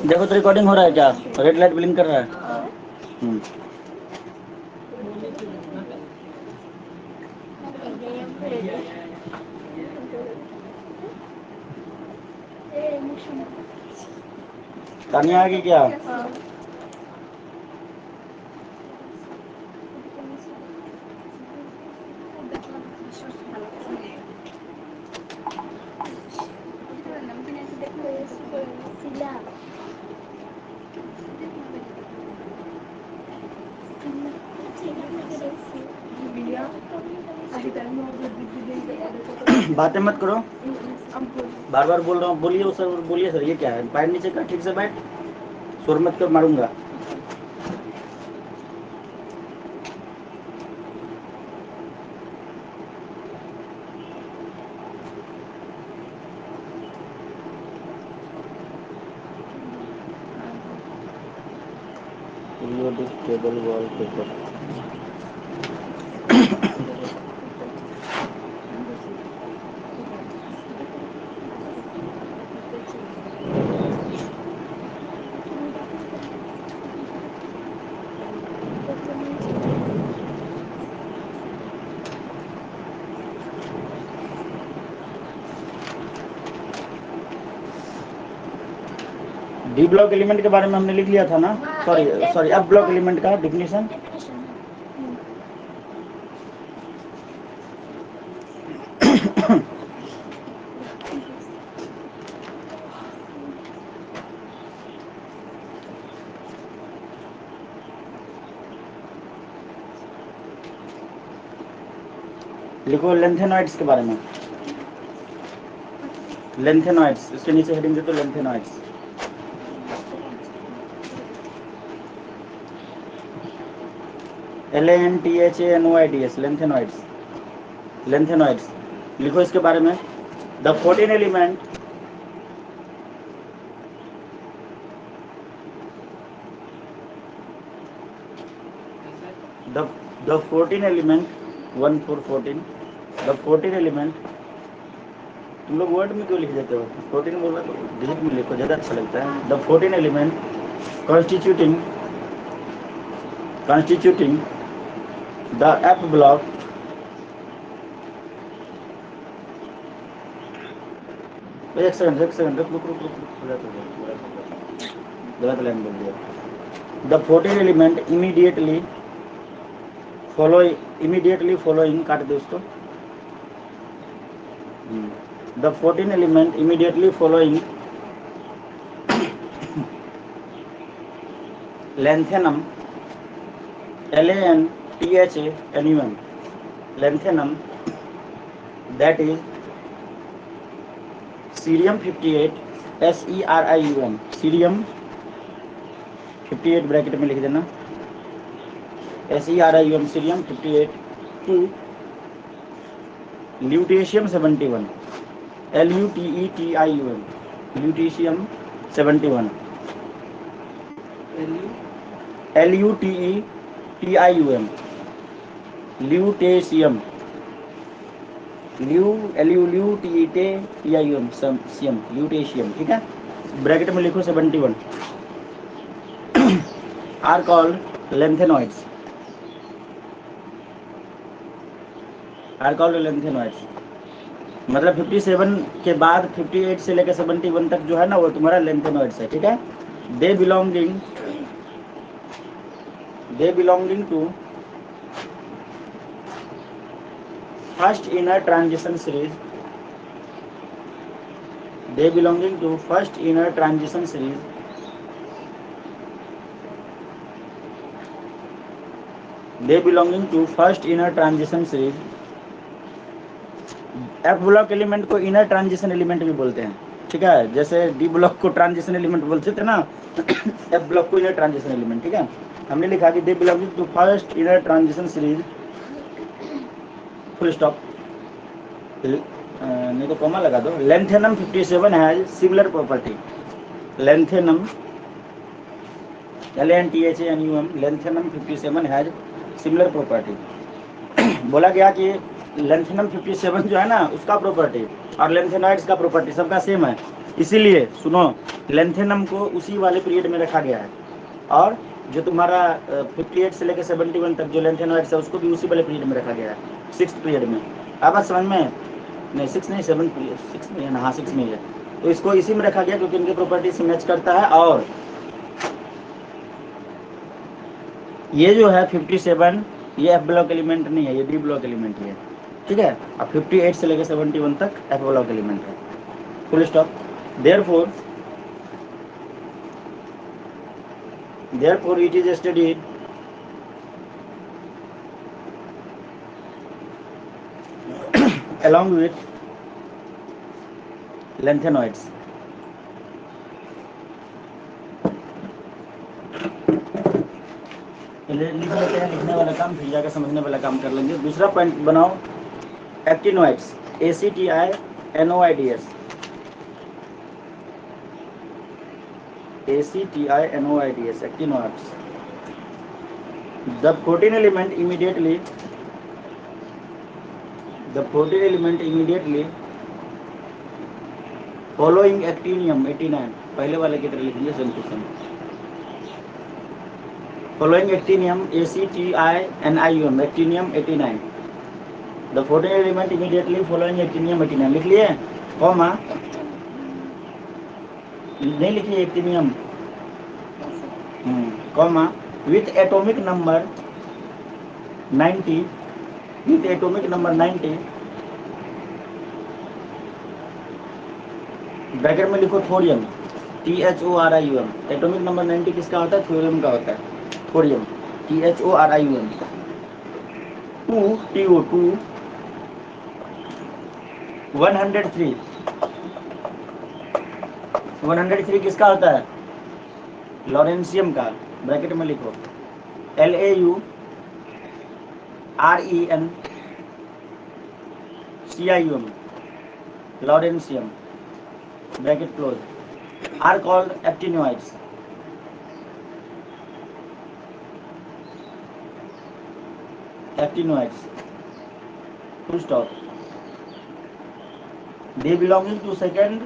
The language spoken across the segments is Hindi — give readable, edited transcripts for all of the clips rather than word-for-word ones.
देखो तो रिकॉर्डिंग हो रहा है क्या? रेड लाइट ब्लिंक कर रहा है। तानिया आ गई क्या? बातें मत करो, बार बार बोल रहा हूँ। बोलिए सर, बोलिए सर। ये क्या है? पैर नीचे कर, ठीक से बैठ, शोर मत कर, मारूंगा। Table wallpaper D block element के बारे में हमने लिख लिया था ना। सॉरी एफ ब्लॉक एलिमेंट का डिफिनेशन। लिखो लेंथेनॉइड्स के बारे में। लेंथेनॉइड्स, इसके नीचे हेडिंग दे दो लेंथेनॉइड्स। LANTHANOIDS, lanthanoids. लेंथेनॉइड्स लिखो इसके बारे में। The 14 element the 14 element 1 4 14 the 14 element। तुम लोग वर्ड में क्यों लिख देते हो? 14 बोला तो डिजिट में लिखो, ज़्यादा अच्छा लगता है। The 14 element constituting the F block एक सेकंड रुक रुक रुक रुक, गलत लाइन बोल दिया। द 14 एलिमेंट इमीडिएटली फॉलोइंग, काट दो उसको। The 14 element immediately following lanthanum LANTHANUM lanthanum, that is cerium 58 SERIUM, cerium 58 bracket में लिख देना, SERIUM cerium 58 to lutetium 71 LUTETIUM lutetium 71 LUTETIUM lutetium lutetium, ठीक है। ब्रैकेट में लिखो 71 आर कॉल्ड लेंथेनॉइड्स, मतलब 57 के बाद 58 से लेकर 71 तक जो है ना, वो तुम्हारा लेंथेनॉइड्स है, ठीक है। They belonging to first inner transition series, they belonging to first inner transition series, F block element को इनर ट्रांजिशन एलिमेंट भी बोलते हैं, ठीक है। जैसे डी ब्लॉक को ट्रांजिशन एलिमेंट बोलते थे ना, एफ ब्लॉक को इनर ट्रांजिशन एलिमेंट, ठीक है। हमने लिखा कि they belonging to first inner transition series, full stop. नहीं तो कॉमा लगा दो। Lanthanum 57 has similar property. Lanthanum LANTHANUM lanthanum 57 has similar property. बोला गया कि लेंथेनम 57 जो है ना उसका प्रॉपर्टी और लेंथेनॉइड्स का प्रॉपर्टी सबका सेम है, इसीलिए सुनो लेंथेनम को उसी वाले पीरियड में रखा गया है और जो तुम्हारा 58 से लेकर 71 तक जो लेंथेनॉइड्स है उसको भी उसी वाले पीरियड में रखा गया है, 6th पीरियड में। अब बात समझ में? नहीं 6 नहीं 7 पीरियड, 6 में है ना, हाँ 6 में है। तो इसको इसी में रखा गया क्योंकि इनके प्रॉपर्टी से मैच करता है। और ये जो है 57 ये एफ ब्लॉक एलिमेंट नहीं है, ये डी ब्लॉक एलिमेंट ही है, ठीक है। अब 58 से लेकर 71 तक एफ ब्लॉक एलिमेंट है, full stop. therefore it is studied along with lengthenoids। लिख लेते हैं, लिखने वाला काम फिर जाकर समझने वाला काम कर लेंगे। दूसरा पॉइंट बनाओ, actinoids ACTINOIDS actinoids। The protein element immediately following actinium 89, पहले वाले की तरह लिखेंगे same to same. Following actinium ACTINIUM actinium 89, the protein element immediately following actinium 89 लिख लिए, कॉमा नहीं लिखिए actinium, comma with atomic number 90 bracket में लिखो थोरियम THORIUM। एटॉमिक नंबर 90 किसका होता है? थोरियम का होता है, थोरियम THORIUM। 2 TO2 103 किसका होता है? लॉरेंशियम का, ब्रैकेट में लिखो LAURENCIUM lawrencium, bracket close. Are called actinoids. Full stop. they belonging to second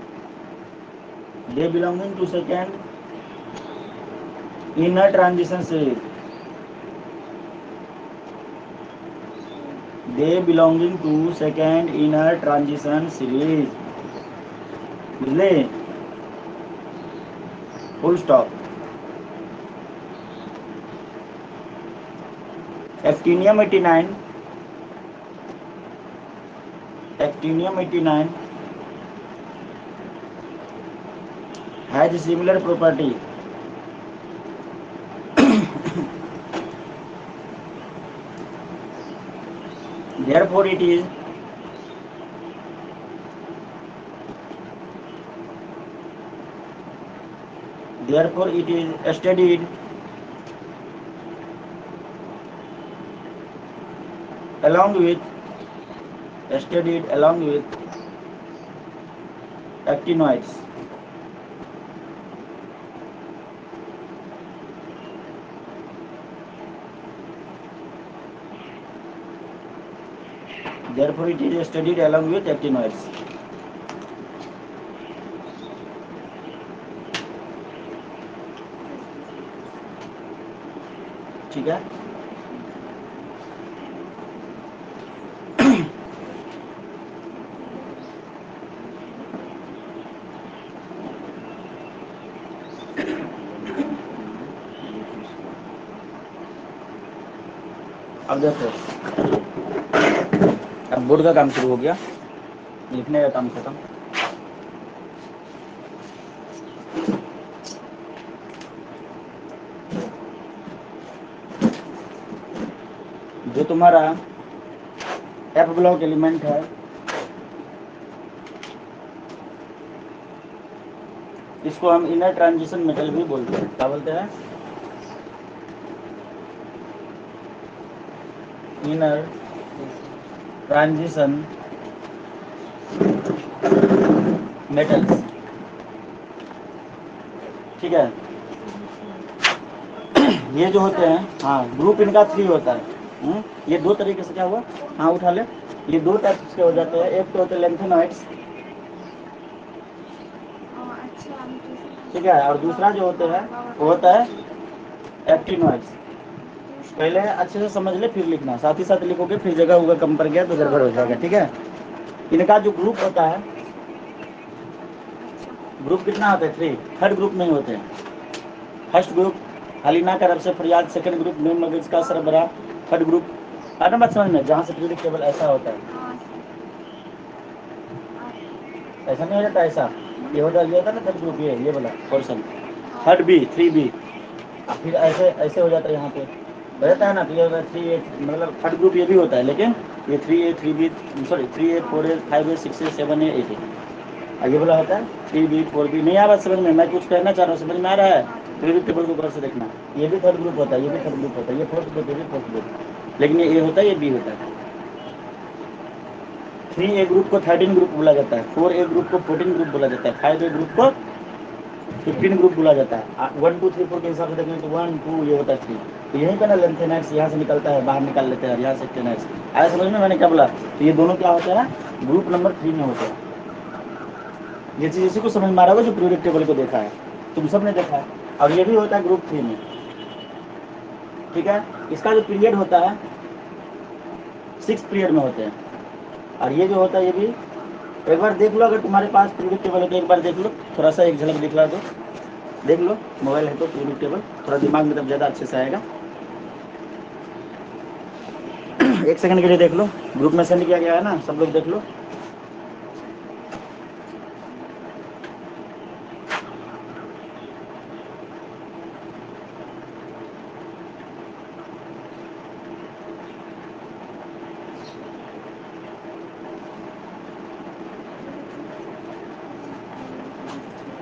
inner transition series। they belonging to second inner transition series, बुझले? Full stop. Actinium 89 has similar property। therefore it is studied along with actinoids। therefore it is studied along with actinoids। ठीक है। अब देखो, अब बोर्ड का काम शुरू हो गया, लिखने का काम खत्म। जो तुम्हारा एफ ब्लॉक एलिमेंट है इसको हम इनर ट्रांजिशन मेटल भी बोलते हैं। क्या बोलते हैं? इनर ट्रांजिशन मेटल्स, ठीक है। ये जो होते हैं, हाँ ग्रुप इनका 3 होता है। ये दो तरीके से क्या हुआ, हाँ उठा ले, ये दो टाइप्स के हो जाते हैं। एक तो होते हैं लेंथेनॉइड्स, ठीक है, और दूसरा जो होते हैं वो होता है एक्टिनॉइड्स। पहले अच्छे से समझ ले फिर लिखना, साथ ही साथ लिखोगे फिर जगह होगा कम पड़ गया तो गड़बड़ हो जाएगा, ठीक है। इनका जो ग्रुप होता है, ग्रुप कितना होता है 3, थर्ड ग्रुप नहीं होते हैं। फर्स्ट ग्रुप हलीना का रब से फरियाद, सेकंड ग्रुप नीम मगज का सरबरा, थर्ड ग्रुप आना मत समझ में, जहाँ से पीरियडिक टेबल ऐसा होता है, ऐसा नहीं हो जाता, ऐसा ये होता है ना थर्ड ग्रुप, ये वाला पोर्शन थर्ड बी 3B, फिर ऐसे ऐसे हो जाता है, यहाँ पे हो जाता है ना, तो ये 3A मतलब थर्ड ग्रुप ये भी होता है, लेकिन ये 3A 3B sorry 3A 4A 5A 6A 7A 8A, ये बोला होता है 3B 4B। नहीं आ रहा समझ में, मैं कुछ कहना चाह रहा हूँ, समझ में आ रहा है? पीरियडिक टेबल को ऊपर से देखना, ये भी थर्ड ग्रुप होता है, ये भी थर्ड ग्रुप होता है, ये फोर्थ ग्रुप, ये भी फोर्थ ग्रुप, लेकिन ये होता है, ये बी होता है। 3A ग्रुप को 13 ग्रुप बोला जाता है, 4A ग्रुप को 14 ग्रुप बोला जाता है, 5A ग्रुप को 15 ग्रुप बोला जाता है। 1 2 3 4 के हिसाब से देखें तो 1 2 ये होता है 3, तो यहीं पे ना लेंथेनॉइड्स यहाँ से निकलता है, बाहर निकाल लेते हैं, यहाँ से एक्टिनॉइड्स। आया समझ में मैंने क्या बोला? तो ये दोनों क्या होते हैं, ग्रुप नंबर 3 में होते हैं। ये चीज इसी को समझ में आ रहा होगा जो पीरियोडिक टेबल को देखा है, तुम सब ने देखा है, और ये भी होता है ग्रुप 3 में, ठीक है। इसका जो पीरियड होता है 6 पीरियड में होते हैं, और ये जो होता है ये भी एक बार देख लो, अगर तुम्हारे पास पीरियोडिक टेबल है तो एक बार देख लो, थोड़ा सा एक झलक दिखला दो, देख लो मोबाइल है तो पीरियोडिक टेबल थोड़ा दिमाग में तब ज़्यादा अच्छे से आएगा। 1 सेकंड के लिए देख लो, ग्रुप में सेंड किया गया है ना, सब लोग देख लो।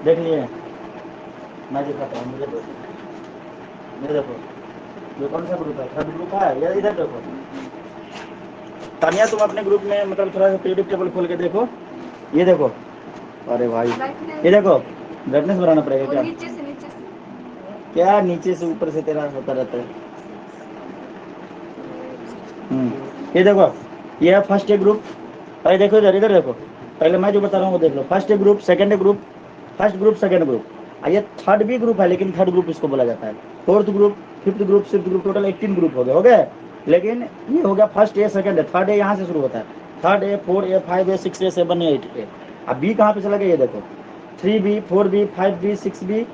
देख लिए, मैं दिखाता हूँ, मुझे देखो ये कौन सा ग्रुप है, थर्ड ग्रुप है, या इधर देखो तानिया, तुम अपने ग्रुप में मतलब थोड़ा सा पीरियोडिक टेबल खोल के देखो, ये देखो, अरे भाई ये देखो, ब्राइटनेस बढ़ाना पड़ेगा क्या? क्या नीचे से ऊपर से तेरा होता रहता है। ये देखो, ये है फर्स्ट ए ग्रुप, अरे देखो इधर, इधर देखो, पहले मैं जो बता रहा हूँ वो देख लो, first A group, second A group, first group, second group, ये थर्ड भी ग्रुप है, लेकिन थर्ड ग्रुप इसको बोला जाता है। Fourth group, fifth group, sixth group, total 18 group हो गए, लेकिन ये हो गया first A, second A, third A यहाँ से शुरू होता है, third A, 4A 5A 6A 7A 8A। अब बी कहाँ पे चला गया, ये देखो 3B 4B 5B 6B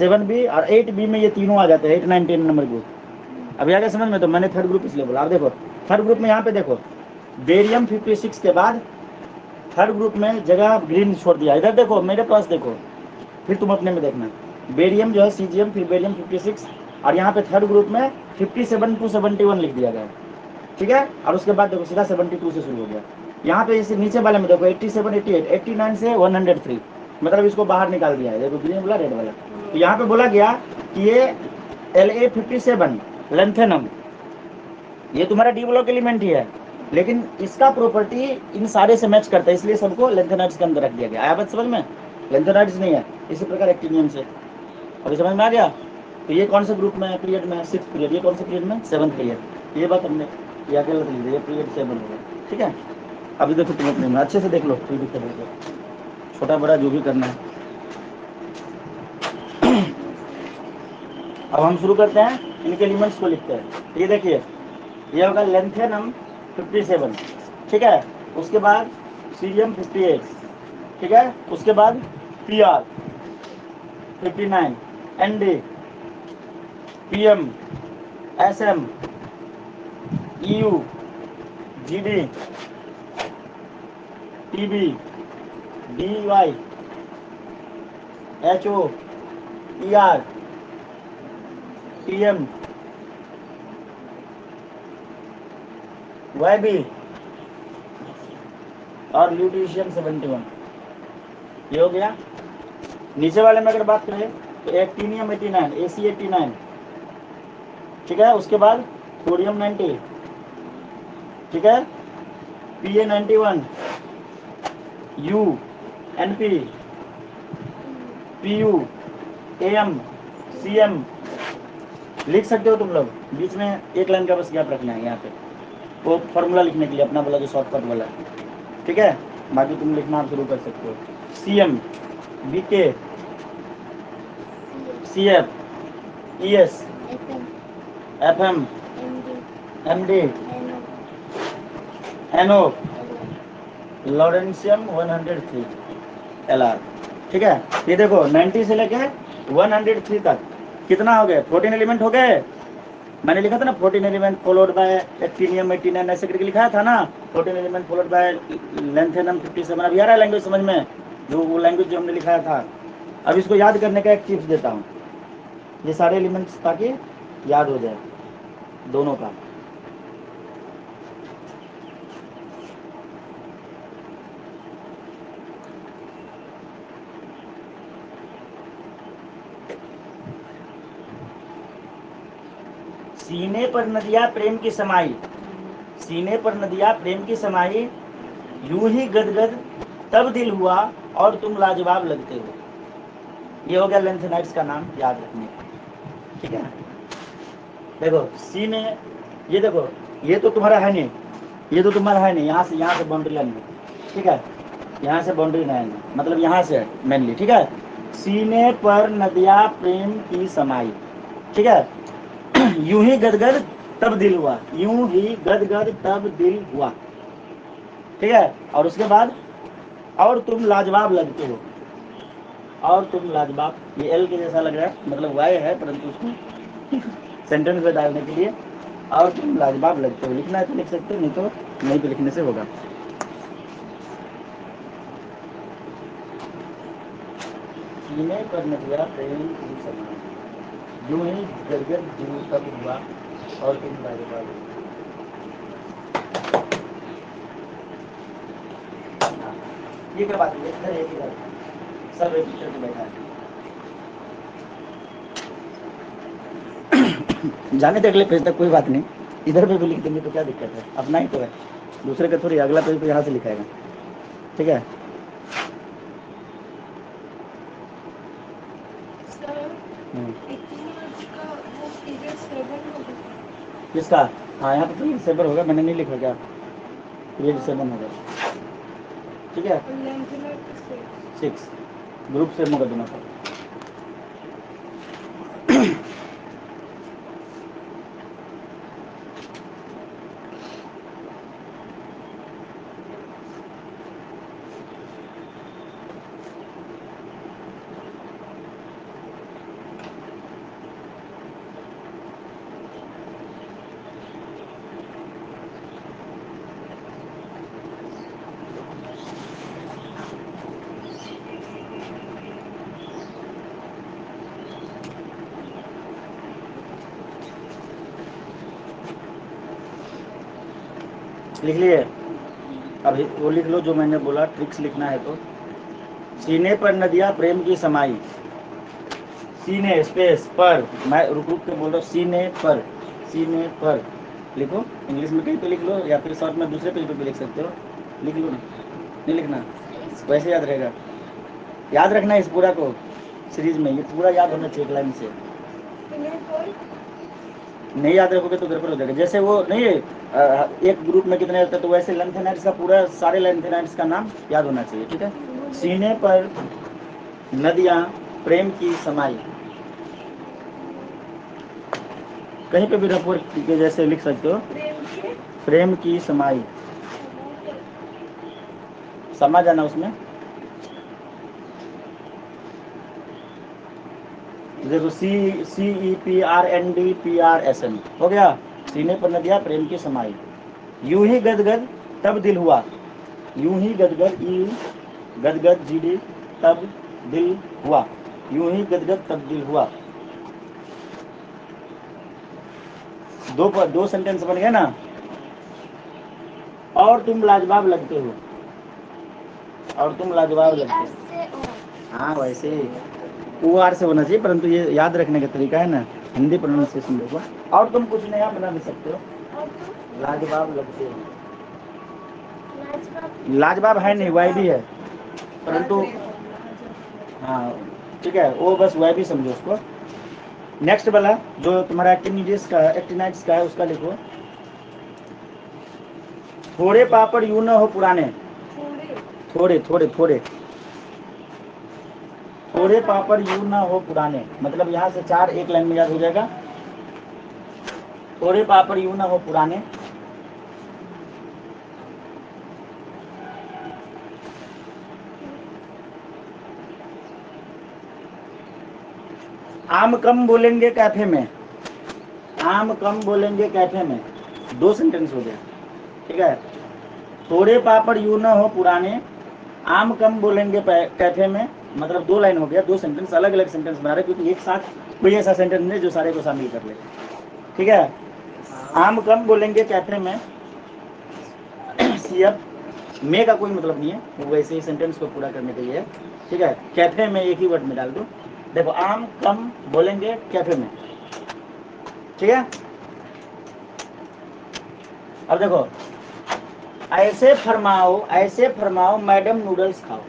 7B और 8B में ये तीनों आ जाते हैं, 8 9 10 नंबर ग्रुप। अभी आगे समझ में, तो मैंने थर्ड ग्रुप इसलिए बोला। अब देखो थर्ड ग्रुप में यहाँ पे देखो बेरियम 56 के बाद थर्ड ग्रुप में जगह ग्रीन छोड़ दिया, इधर देखो मेरे पास देखो, फिर तुम अपने में देखना, बेरियम जो है सीजियम, फिर बेरियम 56, और यहाँ पे थर्ड ग्रुप में 57 to 71 लिख दिया गया, ठीक है। और उसके बाद देखो सीधा 72 से शुरू हो गया। यहाँ पे इसे नीचे वाले में देखो 87 88 89 से 103, मतलब इसको बाहर निकाल दिया है, देखो ग्रीन वाला रेड वाला। तो यहाँ पे बोला गया कि ये La57 लेंथेनम, ये तुम्हारा डी ब्लॉक एलिमेंट ही है, लेकिन इसका प्रॉपर्टी इन सारे से मैच करता है, इसलिए सबको लेंथेनाइड्स के अंदर रख दिया गया। आया बात समझ में? लेंथेनाइड्स नहीं है, इसी प्रकार एक्टिनियम से। अभी समझ में आ गया? तो ये कौन से ग्रुप में पीरियड में है? 6th period. ये कौन से पीरियड में? 7th period. ये बात हमने या गलत लिख दी, ये पीरियड 7 हो गया, ठीक है। अभी देखो तुम अपने में अच्छे से देख लो, पीरियड टेबल को, छोटा बड़ा जो भी करना है। अब हम शुरू करते हैं, इनके एलिमेंट्स को लिखते हैं। ये देखिए, ये होगा लेंथेनम 57, ठीक है। उसके बाद सीरियम 58, ठीक है। उसके बाद Pr 59, Nd, Pm, Sm, Eu, Gd, Tb, Dy, Ho, Er, Tm, Yb और ल्यूटीशियम 71। ये हो गया। नीचे वाले में अगर बात करें तो एक्टिनियम 89, Ac89, ठीक है। उसके बाद सोडियम 90, ठीक है। Pa91, U, Np, PU AM CM लिख सकते हो तुम लोग। बीच में एक लाइन का बस गैप रखना है यहाँ पे, वो फॉर्मूला लिखने के लिए अपना वाला जो शॉर्टकट वाला है, ठीक है। बाकी तुम लिखना आप शुरू कर सकते हो। CM BK CF ES FM MD NO lawrencium 103 LR, ठीक है। ये देखो 90 से लेके 103 तक कितना हो गए, 14 एलिमेंट हो गए। मैंने लिखा था ना 14 एलिमेंट फॉलोड बाय एक्टिनियम 89 ऐसे करके लिखा था ना, 14 एलिमेंट फॉलोड बाय लेंथेनम 57। अब आ रहा है लैंग्वेज समझ में, जो वो लैंग्वेज जो हमने लिखाया था। अब इसको याद करने का एक टिप्स देता हूँ, ये सारे एलिमेंट्स ताकि याद हो जाए दोनों का। सीने पर नदिया प्रेम की समाई, सीने पर नदिया प्रेम की समाई, यूं ही गदगद तब दिल हुआ और तुम लाजवाब लगते हो। ये हो गया लेंथेनाइट्स का नाम याद रखने का, ठीक है। देखो सीने, ये देखो ये तो तुम्हारा है नहीं, ये तो तुम्हारा है नहीं, यहाँ से बाउंड्री लाइन है, ठीक है। यहाँ से बाउंड्री लाइन है, मतलब यहाँ से मेनली, ठीक है। सीने पर नदिया प्रेम की समाई, ठीक है। यूं ही गदगद तब दिल हुआ, यूं ही गदगद तब दिल हुआ, ठीक है। और उसके बाद और तुम लाजवाब लगते हो, और तुम लाजवाब, ये एल के जैसा लग रहा है, मतलब वाई है, परंतु उसको सेंटेंस में डालने के लिए और तुम लाजवाब लगते हो लिखना है तो लिख सकते हो, नहीं तो नहीं तो लिखने से होगा। सीने पर नदिया प्रेम की समाई, यूं ही गदगद दिल तब हुआ और तुम लाजवाब। ये क्या बात है, इधर एक इधर सब एक पिक्चर में बैठा है। जाने दे अगले पेज तक, कोई बात नहीं, इधर पे भी लिख देंगे तो क्या दिक्कत है, अपना ही तो है, दूसरे का थोड़ी। अगला पेज पे यहाँ से लिखाएगा, ठीक है। किसका? हाँ यहाँ पे तो 7 होगा, मैंने नहीं लिखा क्या, पीरियड 7 होगा, ठीक है। 6 ग्रुप से होगा दोनों का। लिख लिए? अभी वो लिख लो जो मैंने बोला, ट्रिक्स लिखना है तो। सीने पर नदिया प्रेम की समाई, सीने स्पेस पर, मैं रुक रुक के बोल रहा हूँ, सीने पर लिखो, इंग्लिश में कहीं पे लिख लो या फिर शॉर्ट में दूसरे पेज पे भी लिख सकते हो, लिख लो ना, नहीं लिखना वैसे याद रहेगा। याद रखना इस पूरा को सीरीज में, ये पूरा याद होना चाहिए एक लाइन से। नहीं याद रखोगे तो गड़बड़ हो जाएगा। जैसे वो नहीं एक ग्रुप में कितने होते हैं, तो वैसे लेंथेनाइट्स का पूरा सारे लेंथेनाइट्स का नाम याद होना चाहिए, ठीक है। सीने पर नदियाँ प्रेम की समाई, कहीं पे भी रफोर के जैसे लिख सकते हो, प्रेम की समाई, समा जाना उसमें। देखो CEPRNDPRSM हो गया, सीने पर नदिया प्रेम की समाई, यूं ही गदगद तब दिल हुआ, यूं ही गदगद गदगद GD तब दिल हुआ, यूं ही गदगद तब दिल हुआ। दो सेंटेंस बन गए ना। और तुम लाजवाब लगते हो, और तुम लाजवाब लगते हो, हाँ वैसे OR से होना चाहिए, परंतु ये याद रखने का तरीका है ना, हिंदी प्रोनाउंसिएशन देखो। और तुम कुछ नया बना भी सकते हो, लाजवाब लगते हो, लाजवाब है नहीं, वाई भी है, परंतु हाँ ठीक है, वो बस वह भी समझो उसको। नेक्स्ट वाला जो तुम्हारा एक्टिनिटीज का एक्टिनाइट्स का है उसका लिखो, थोड़े पापड़ यूं ना हो पुराने, थोड़े थोड़े थोड़े थोड़े पापड़ यूं ना हो पुराने, मतलब यहाँ से 4 एक लाइन में याद हो जाएगा। थोड़े पापड़ यूं ना हो पुराने, आम कम बोलेंगे कैफे में, आम कम बोलेंगे कैफे में, 2 सेंटेंस हो गया। ठीक है, थोड़े पापड़ यूं ना हो पुराने, आम कम बोलेंगे कैफे में, मतलब 2 लाइन हो गया, 2 सेंटेंस अलग अलग सेंटेंस बना रहे, क्योंकि एक साथ कोई ऐसा सेंटेंस नहीं जो सारे को शामिल कर ले। ठीक है, आम कम बोलेंगे कैफे में, सीएफ में का कोई मतलब नहीं है, वो वैसे ही सेंटेंस को पूरा करने के लिए है। ठीक है, कैफे में एक ही वर्ड में डाल दो। देखो, आम कम बोलेंगे कैफे में। ठीक है, अब देखो, ऐसे फरमाओ मैडम नूडल्स खाओ,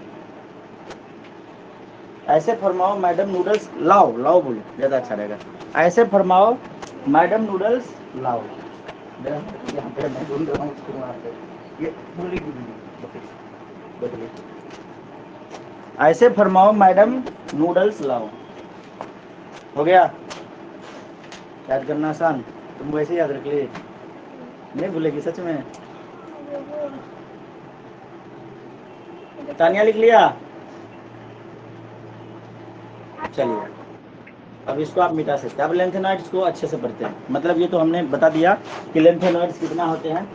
ऐसे फरमाओ मैडम नूडल्स लाओ, लाओ बोलो ज्यादा अच्छा रहेगा। ऐसे फरमाओ मैडम नूडल्स लाओ। यहाँ पे मैं ढूंढ रहा हूँ उसको, वहाँ पे ये भूल गई। ऐसे फरमाओ मैडम नूडल्स लाओ, हो गया। याद करना आसान, तुम वैसे याद रख लिए, नहीं भूलेगी सच में। तानिया लिख लिया, चलिए अब इसको आप मिटा सकते हैं। अब लेंथेनॉइड्स को अच्छे से पढ़ते हैं, मतलब ये तो हमने बता दिया कि लेंथेनॉइड्स कितना होते हैं।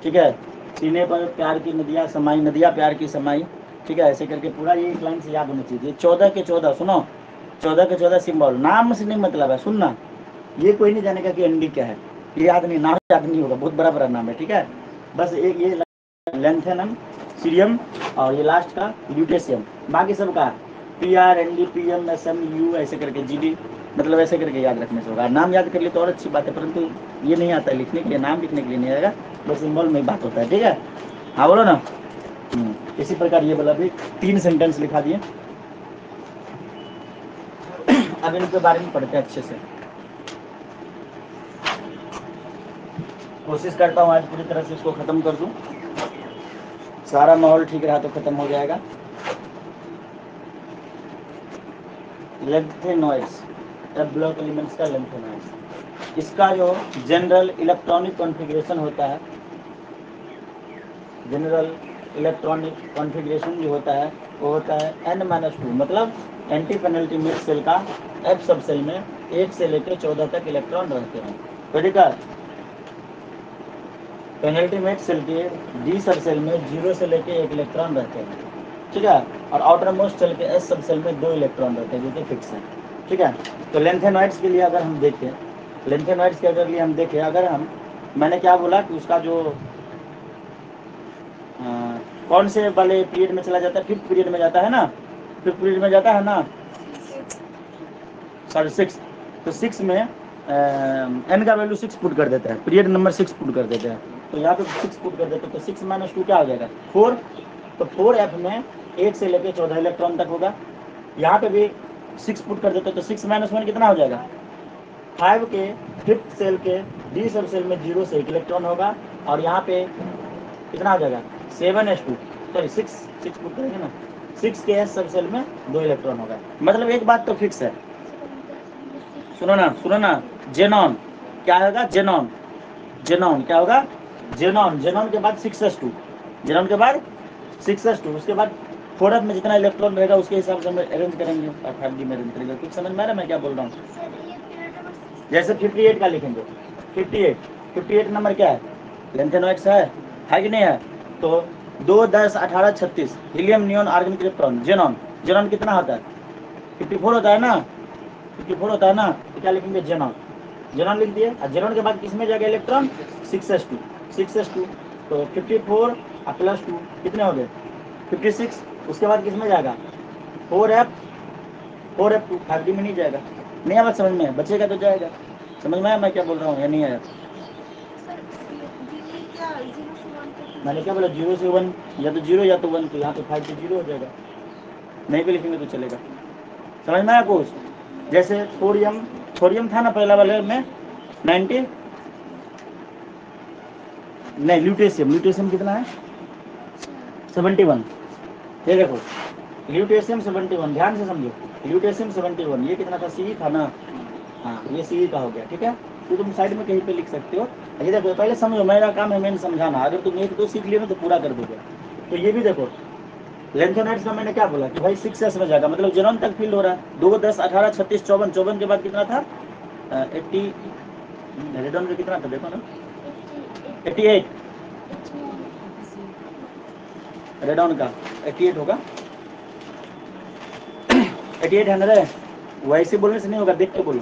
ठीक है, सीने पर प्यार की नदियाँ समाई, नदियाँ प्यार की समाई। ठीक है, ऐसे करके पूरा ये एक लाइन से याद होना चाहिए। 14 के 14 सुनो, 14 के 14 सिंबल, नाम से नहीं मतलब है, सुनना। ये कोई नहीं जानेगा कि एनडी क्या है, ये याद नहीं, नाम याद नहीं होगा, बहुत बड़ा बड़ा नाम है। ठीक है, बस एक ये लेंथेनम, सीरियम और ये लास्ट का ल्यूटेशियम, बाकी सब का PR ND PM SM U ऐसे करके GD, मतलब ऐसे करके याद रखने से होगा। नाम याद कर लिए तो और अच्छी बात है, परंतु ये नहीं आता है लिखने के लिए, नाम लिखने के लिए नहीं आएगा, बस सिंबल में बात होता है। ठीक है, हाँ बोलो ना। इसी प्रकार ये वाला भी 3 सेंटेंस लिखा दिए। अब इनके बारे में पढ़ते हैं अच्छे से। कोशिश करता हूँ आज पूरी तरह से इसको खत्म कर दूं, सारा माहौल ठीक रहा तो खत्म हो जाएगा। लेंथेनॉइड्स, ब्लॉक एलिमेंट्स का लेंथेनॉइड्स, इसका जो जनरल इलेक्ट्रॉनिक कॉन्फ़िगरेशन होता है, जनरल इलेक्ट्रॉनिक कॉन्फ़िगरेशन जो होता है वो होता है N-2, मतलब एंटी पेनल्टीमेट सेल का F सब सेल में 1 से लेकर 14 तक इलेक्ट्रॉन रहते हैं। ठीक है, पेनल्टीमेट सेल के D सब सेल में 0 से लेकर 1 इलेक्ट्रॉन रहते हैं। ठीक है, और आउटर मोस्ट सेल के S सब सेल में 2 इलेक्ट्रॉन रहते हैं, जो कि फिक्स है। ठीक है, तो लेंथेनॉइड्स के लिए अगर हम देखें, लेंथेनॉइड्स के लिए हम देखें, अगर हम, मैंने क्या बोला कि उसका जो कौन से वाले पीरियड में चला जाता है, 5th पीरियड में जाता है ना, 5th पीरियड में जाता है ना, सॉरी 6, तो 6 में n का वैल्यू 6 पुट कर देते हैं, पीरियड नंबर 6 पुट कर देते हैं, तो यहाँ पे 6 पुट कर देते हैं, तो 6 - 2 क्या हो जाएगा 4, तो 4F में 1 से लेकर 14 इलेक्ट्रॉन तक होगा। यहाँ पे भी 6 पुट कर देते हैं, तो 6 - 1 कितना हो जाएगा 5 के 5th सेल के D सब सेल में 0 से 1 इलेक्ट्रॉन होगा, और यहाँ पे कितना हो जाएगा 7s2, सॉरी 6 पुट करेंगे ना, 6 के S सब सेल में 2 इलेक्ट्रॉन होगा। मतलब एक बात तो फिक्स है, सुनो ना, जेनॉन क्या होगा, जेनॉन, जेनॉन क्या होगा, जेनॉन, जेनॉन के बाद 6s2, जेनॉन के बाद 6s2, उसके बाद 4F में जितना इलेक्ट्रॉन रहेगा उसके हिसाब से हम अरेंज करेंगे और 5D में अरेंज करेंगे। कुछ समझ में आ रहा है मैं क्या बोल रहा हूँ। जैसे 58 का लिखेंगे, 58 नंबर क्या है, लेंथेनॉइड्स है कि नहीं है, तो 2 10 18 36 helium neon argon krypton xenon, xenon कितना होता है 54 होता है ना, 54 होता है ना, तो क्या लिखेंगे जेनॉन, जेनॉन लिख दिए। और जेनॉन के बाद किसमें जाएगा इलेक्ट्रॉन 6s2, 6s2, तो 54 और +2 कितने हो गए 56, उसके बाद किसमें जाएगा 4F, 4F2, 5D में नहीं जाएगा। नहीं आवाज समझ में, बचेगा तो जाएगा। समझ में आया मैं क्या बोल रहा हूँ या नहीं आया। मैंने क्या बोला 0 से 1, या तो 0 या तो 1, तो यहाँ तो 5 से 0 हो जाएगा, नहीं भी लिखेंगे तो चलेगा। समझ में आया कुछ? जैसे थोरियम, थोरियम था ना पहला वाले में 90, नहीं ल्यूटेशियम, ल्यूटेशियम कितना है 71। ये देखो ल्यूटेशियम 71, ध्यान से समझो, ल्यूटेशियम 71 ये कितना था, सी था ना, हाँ ये सी का हो गया, ठीक है। तो तुम साइड में कहीं पे लिख सकते हो। ये देखो पहले समझो, मेरा काम है मैंने समझाना, अगर तुम एक दो सीख लिए ना तो पूरा कर दोगे। तो ये भी देखो लेंथोनाइट्स का मैंने क्या बोला कि भाई 6s में जाएगा, मतलब जेनॉन तक फील्ड हो रहा है। 2 10 18 36 54, 54 के बाद कितना था 80, रेडॉन में कितना था देखो ना 88, रेडॉन का 88 होगा, 88 है ना रे, वैसे बोलने से नहीं होगा, देख के बोलो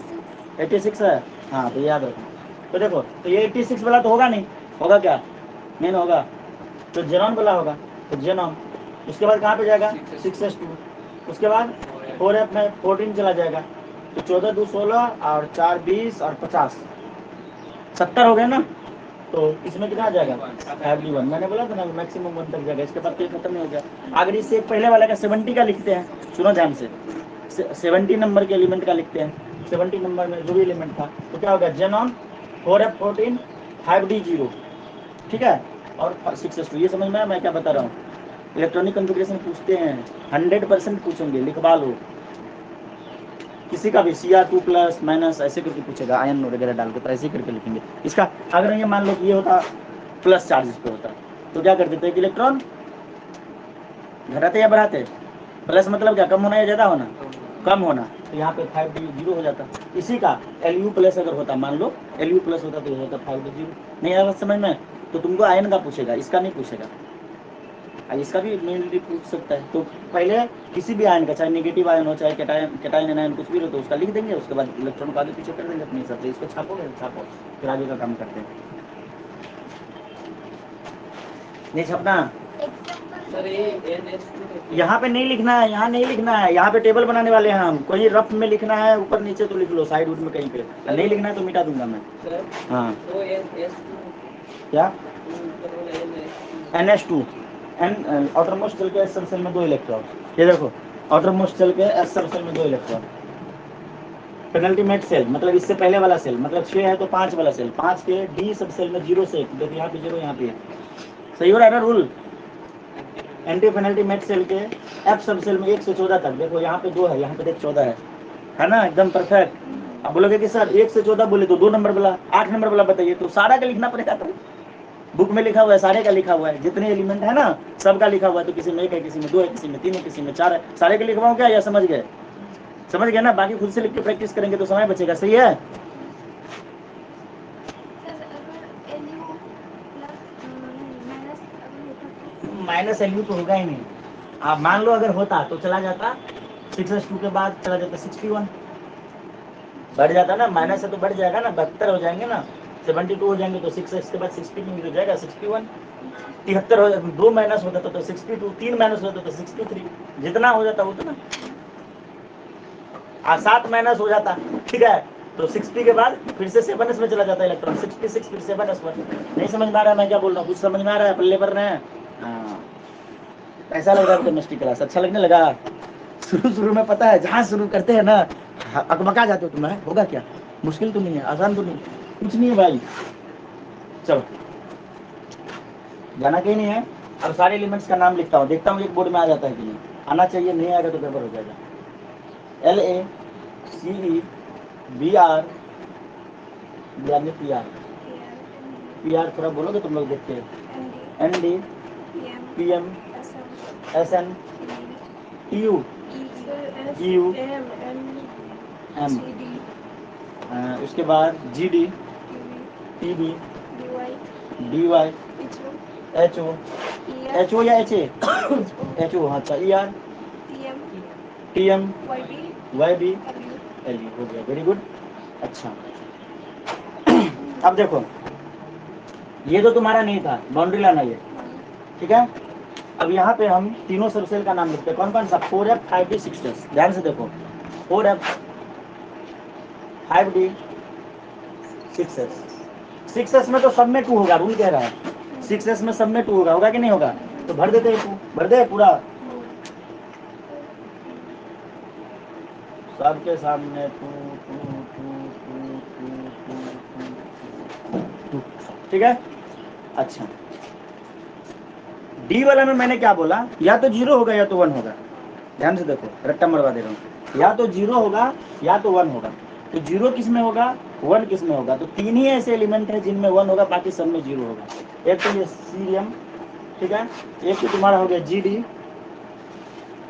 86 है, हाँ तो याद रखो। तो देखो तो ये 86 वाला तो होगा नहीं, होगा क्या, नहीं ना होगा, तो जेनॉन वाला होगा, तो जेनॉन। उसके बाद कहाँ पे जाएगा 6s2, उसके बाद 4f में 14 चला जाएगा, तो 14 2 16 और 4 20 और 50 70 हो गए ना। तो इसमें कितना आ जाएगा 51, मैंने बोला था ना मैक्सिमम 1 तक जाएगा, इसके बाद तो ये खत्म नहीं हो गया। अगर इससे पहले वाले का 70 का लिखते हैं, सुनो ध्यान से, 70 नंबर के एलिमेंट का लिखते हैं, 70 नंबर में जो भी एलिमेंट था तो क्या होगा जेनॉन 4f14 5d0, ठीक है, और 6s2। ये समझ में आया मैं क्या बता रहा हूँ? इलेक्ट्रॉनिक कॉन्फ़िगरेशन पूछते हैं, 100% पूछेंगे, लिखवा लो किसी का भी Cr2 प्लस माइनस ऐसे करके पूछेगा, आयन वगैरह डाल के, तो ऐसे करके लिखेंगे इसका। अगर ये मान लो कि ये होता प्लस चार्ज पे होता तो क्या कर देते कि इलेक्ट्रॉन घटाते या बढ़ाते, प्लस मतलब क्या, कम होना या ज़्यादा होना, कम होना, तो यहाँ पे 5d0 हो जाता। इसी का Lu प्लस अगर होता, मान लो Lu प्लस होता तो ये होता 5d0। नहीं आया समझ में? तो तुमको आयन का पूछेगा, इसका नहीं पूछेगा, इसका भी मेनली पूछ सकता है। तो पहले किसी भी आयन का, चाहे नेगेटिव आयन हो चाहे कैटायन आयन कुछ भी हो, तो उसका लिख देंगे, उसके बाद इलेक्ट्रॉन को आगे पीछे कर देंगे अपने हिसाब से। इसको छापोगे, छापो, फिर आगे का काम करते हैं। नहीं छपना, यहाँ पे नहीं लिखना है, यहाँ नहीं लिखना है, यहाँ पे टेबल बनाने वाले हैं हम, कोई रफ में लिखना है ऊपर नीचे तो लिख लो, साइड उड में कहीं पे, नहीं लिखना है तो मिटा दूंगा मैं। हाँ क्या NH2, एन आउटर मोस्ट चल के एस सब सेल में 2 इलेक्ट्रॉन, ये देखो आउटर मोस्ट चल के एस सब सेल में 2 इलेक्ट्रॉन, पेनल्टीमेट सेल मतलब इससे पहले वाला सेल, मतलब 6 है तो 5 वाला सेल, 5 के डी सब सेल में 0 से 1, देखो यहाँ पे 0 यहाँ पे, सही हो रहा है ना रूल। एंटी पेनल्टीमेट सेल के एफ सब सेल में 1 से 14 तक, देखो यहाँ पे 2 है, यहाँ पे देख 14 है ना, एकदम परफेक्ट। अब बोलोगे कि सर 1 से 14 बोले तो 2 नंबर वाला 8 नंबर वाला बताइए, तो सारा का लिखना पड़ेगा, तो बुक में लिखा हुआ है, सारे का लिखा हुआ है, जितने एलिमेंट है ना सबका लिखा हुआ है, तो किसी में 1 है, किसी में 2 है, किसी में 3 है, किसी में 4 है, सारे के लिखवाऊं क्या, या समझ गए? समझ गए ना, बाकी खुद से लिख के प्रैक्टिस करेंगे तो समय बचेगा, सही है। माइनस एलयू तो होगा ही नहीं, आप मान लो अगर होता तो चला जाता 6s2 के बाद चला जाता 61, बढ़ जाता ना, माइनस है तो बढ़ जाएगा ना, 72 हो जाएंगे ना, 72 हो जाएंगे तो 6s के बाद 62 हो जाएगा 61, 73 हो जाता, 2 माइनस होता तो 62, 3 माइनस होता तो 63, जितना हो जाता उतना, 7 माइनस हो जाता, ठीक है, तो 60 के बाद फिर से 7s में चला जाता इलेक्ट्रॉन, 66 फिर 7s पर। नहीं समझ में आ रहा है मैं क्या बोल रहा हूँ? कुछ समझ में आ रहा है? पल्ले पर रहे हैं? हाँ, ऐसा लग रहा है केमिस्ट्री क्लास अच्छा लगने लगा? शुरू में पता है जहाँ शुरू करते हैं ना अकबका जाते हो तुम, होगा क्या, मुश्किल तो नहीं है, आसान तो नहीं, कुछ नहीं है भाई, चलो जाना कहीं नहीं है। अब सारे एलिमेंट्स का नाम लिखता हूँ, देखता हूँ एक बोर्ड में आ जाता है कि नहीं, आना चाहिए, नहीं आएगा तो पेपर हो जाएगा। LACE BR यानी PR थोड़ा बोलोगे तुम लोग देखते हैं, ND PM SN TU GU M, उसके बाद GD TB DY HO या HA HO, हाँ अच्छा ER TM YB LU हो गया, वेरी गुड। अच्छा अब देखो ये तो तुम्हारा नहीं था, बाउंड्री लाना ये, ठीक है। अब यहाँ पे हम तीनों सबसेल का नाम लिखते हैं, कौन कौन सा, 4f 5d 6s, ध्यान से देखो 4f 5d 6s, 6s में तो सब में 2 होगा, रूल कह रहा है 6s में सब में 2 होगा, होगा कि नहीं होगा? तो भर देते हैं 2, भर दे पूरा, सबके सामने two two two two two two two, ठीक है। अच्छा, डी वाला में मैंने क्या बोला, या तो 0 होगा या तो 1 होगा। ध्यान से देखो, रट्टा मरवा दे रहा हूँ, या तो 0 होगा या तो 1 होगा। तो 0 किस में होगा, 1 किस में होगा? तो 3 ही ऐसे एलिमेंट है जिनमें 1 होगा, बाकी सब में 0 होगा। एक तो ये सीरियम, ठीक है, एक तो तुम्हारा हो गया GD,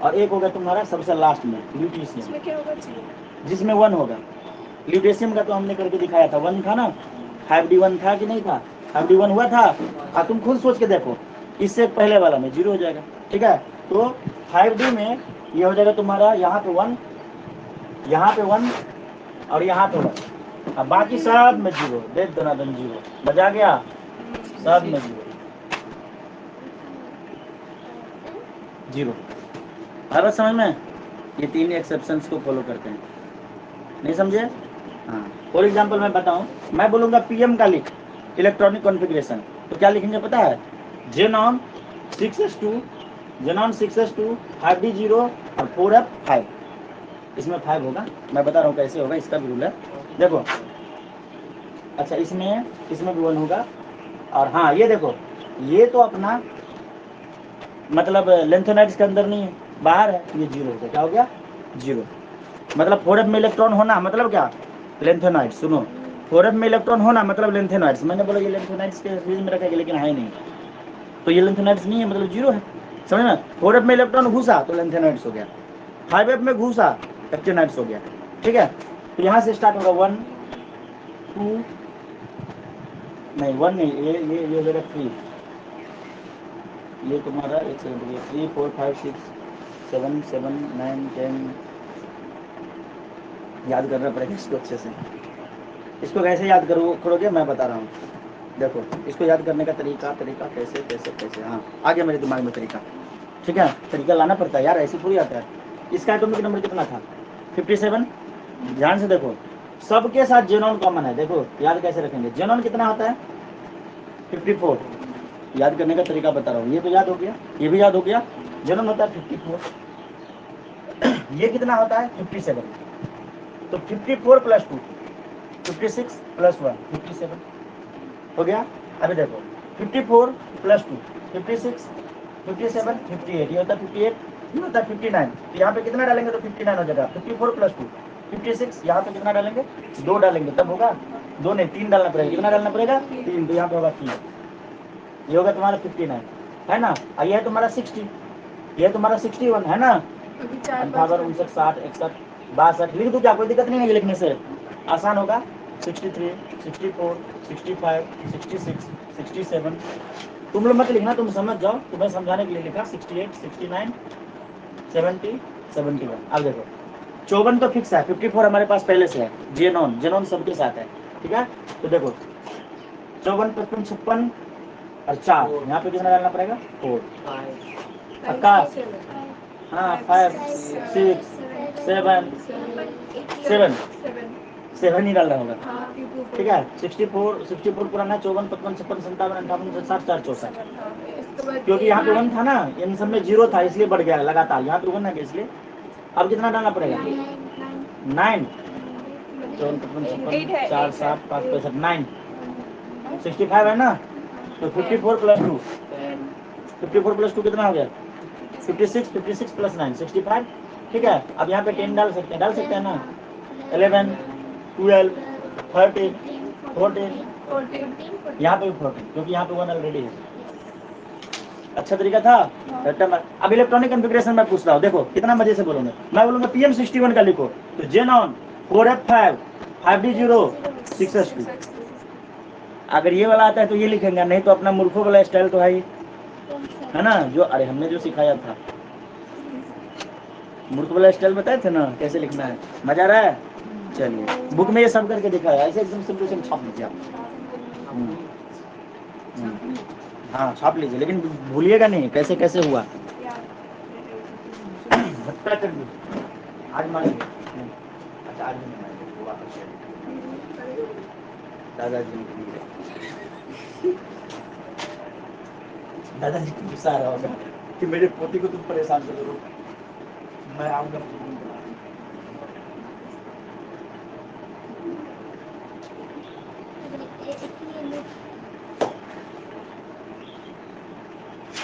और एक होगा तुम्हारा सबसे लास्ट में ल्यूटीशियम, जिसमें 1 होगा। ल्यूटेशियम का तो हमने करके दिखाया था, 1 था ना, 5D1 था कि नहीं था? 5D1 हुआ था। तुम खुद सोच के देखो, इससे पहले वाला में 0 हो जाएगा, ठीक है। तो 5D में ये हो जाएगा तुम्हारा यहाँ पे 1, यहाँ पे 1 और यहाँ पे 1, अब बाकी सब में 0, देख दनादन 0, बजा गया, सब में 0। हर बात समझ में? ये 3 एक्सेप्शंस को फॉलो करते हैं, नहीं समझे? हाँ, फॉर एग्जाम्पल मैं बताऊं, मैं बोलूंगा PM का लिख, इलेक्ट्रॉनिक कॉन्फ़िगरेशन, तो क्या लिखेंगे पता है? Xenon 6s2, xenon 6s2, 5D0 और 4f5, इसमें 5 होगा। मैं बता रहा हूँ कैसे होगा, इसका भी रूल है, देखो। अच्छा, इसमें भी 1 होगा, और हाँ ये देखो, ये तो अपना मतलब लेंथेनाइड्स के अंदर नहीं है, बाहर है, ये 0 होगा। क्या हो गया? 0। मतलब 4f में इलेक्ट्रॉन होना मतलब क्या? लेंथेनाइड्स। सुनो, 4f में इलेक्ट्रॉन होना मतलब लेंथेनाइड्स। मैंने बोला ये लेंथेनाइड्स के सीरीज में रखेगा, लेकिन है नहीं, तो ये लेंथेनाइड्स नहीं है, मतलब 0 है, समझ में? 4f में इलेक्ट्रॉन घुसा तो लेंथेनाइड्स हो गया, 5f में घुसा एक्टिनाइड्स हो गया, ठीक है। तो यहाँ से स्टार्ट होगा 1 2, नहीं 1 नहीं, ये हो जाएगा 3, ये तुम्हारा 1 सेकंड, 3 4 5 6 7 7 9 10, याद करना पड़ेगा इसको अच्छे से। इसको कैसे याद करोगे मैं बता रहा हूँ, देखो इसको याद करने का तरीका कैसे कैसे कैसे, हाँ आ गया मेरे दिमाग में तरीका, ठीक है। तरीका लाना पड़ता है यार, ऐसे थोड़ी आता है। इसका एटॉमिक नंबर कितना था? 57। ध्यान से देखो, सबके साथ जेनॉन कॉमन है, देखो याद कैसे रखेंगे। जेनॉन कितना होता है? 54। याद करने का तरीका बता रहा हूँ, ये तो याद हो गया, ये भी याद हो गया। जेनॉन होता है 54, ये कितना होता है? 57। तो 54 + 2 56 + 1 57 हो गया। अभी देखो 54 + 2 56 57 58, ये होता है 58, ये होता है 59। तो यहाँ पे कितना डालेंगे तो 59 हो जाएगा। 54 + 2 56, यहाँ पे कितना डालेंगे? 2 डालेंगे तब होगा, 2 नहीं 3 डालना पड़ेगा। कितना डालना पड़ेगा? 3, तो यहाँ पे होगा 3, ये होगा तुम्हारा 59, है ना। और ये है तुम्हारा 60, ये तुम्हारा 61 है ना। 58 59 60 61 62 लिख दूँ क्या? कोई दिक्कत नहीं है लिखने से, आसान होगा। 63 64 65 66 67, तुम लोग मत लिखना, तुम समझ जाओ, तुम्हें समझाने के लिए लिखा। 68 69 70 71। अब देखो 54 तो फिक्स है, 54 हमारे पास पहले से है, जेनॉन सबके साथ है, ठीक है। तो देखो 54 55 56 और 4, यहाँ पे कितना डालना पड़ेगा? 4। आकाश, हाँ 5 6 7 7 ही डालना होगा, ठीक है। 64 पुराना, 54 55 56 57 58 60 4 64, क्योंकि यहाँ पे 1 था ना, इन सब में 0 था इसलिए बढ़ गया लगातार, यहाँ पे 1 है इसलिए। अब कितना डालना पड़ेगा? 9, 54 55 56 4 7 5 65 9 65 है ना। तो 54 + 2 54 + 2 कितना हो गया? 56 56 + 9 65, ठीक है। अब यहाँ पे 10 डाल सकते हैं ना। 11 12 13 14, यहाँ पे भी 14, क्योंकि यहाँ पे 1 ऑलरेडी है। अच्छा तरीका था। अब इलेक्ट्रॉनिक कॉन्फ़िगरेशन में पूछ रहा हूँ, देखो कितना मजे से बोलूंगा। मैं बोलूंगा PM61 का लिखो, तो जेनॉन 4f5 5D0 6s2। अगर ये वाला आता है तो ये लिखेंगे, नहीं तो अपना मूर्खों वाला स्टाइल तो है ना, जो अरे हमने जो सिखाया था, मूर्ख वाला स्टाइल बताए थे ना कैसे लिखना है। मजा आ रहा है? चलिए, बुक में ये सब करके दिखाया, ऐसे एकदम सिंपल छाप लीजिए आप। हाँ छाप लीजिए, लेकिन भूलिएगा नहीं कैसे कैसे हुआ। भट्टा कर दीजिए आज मान लीजिए। अच्छा आज नहीं मारेंगे, वो वापस दादाजी दादाजी को गुस्सा आ रहा होगा कि मेरे पोती को तुम परेशान कर दो, मैं आऊंगा।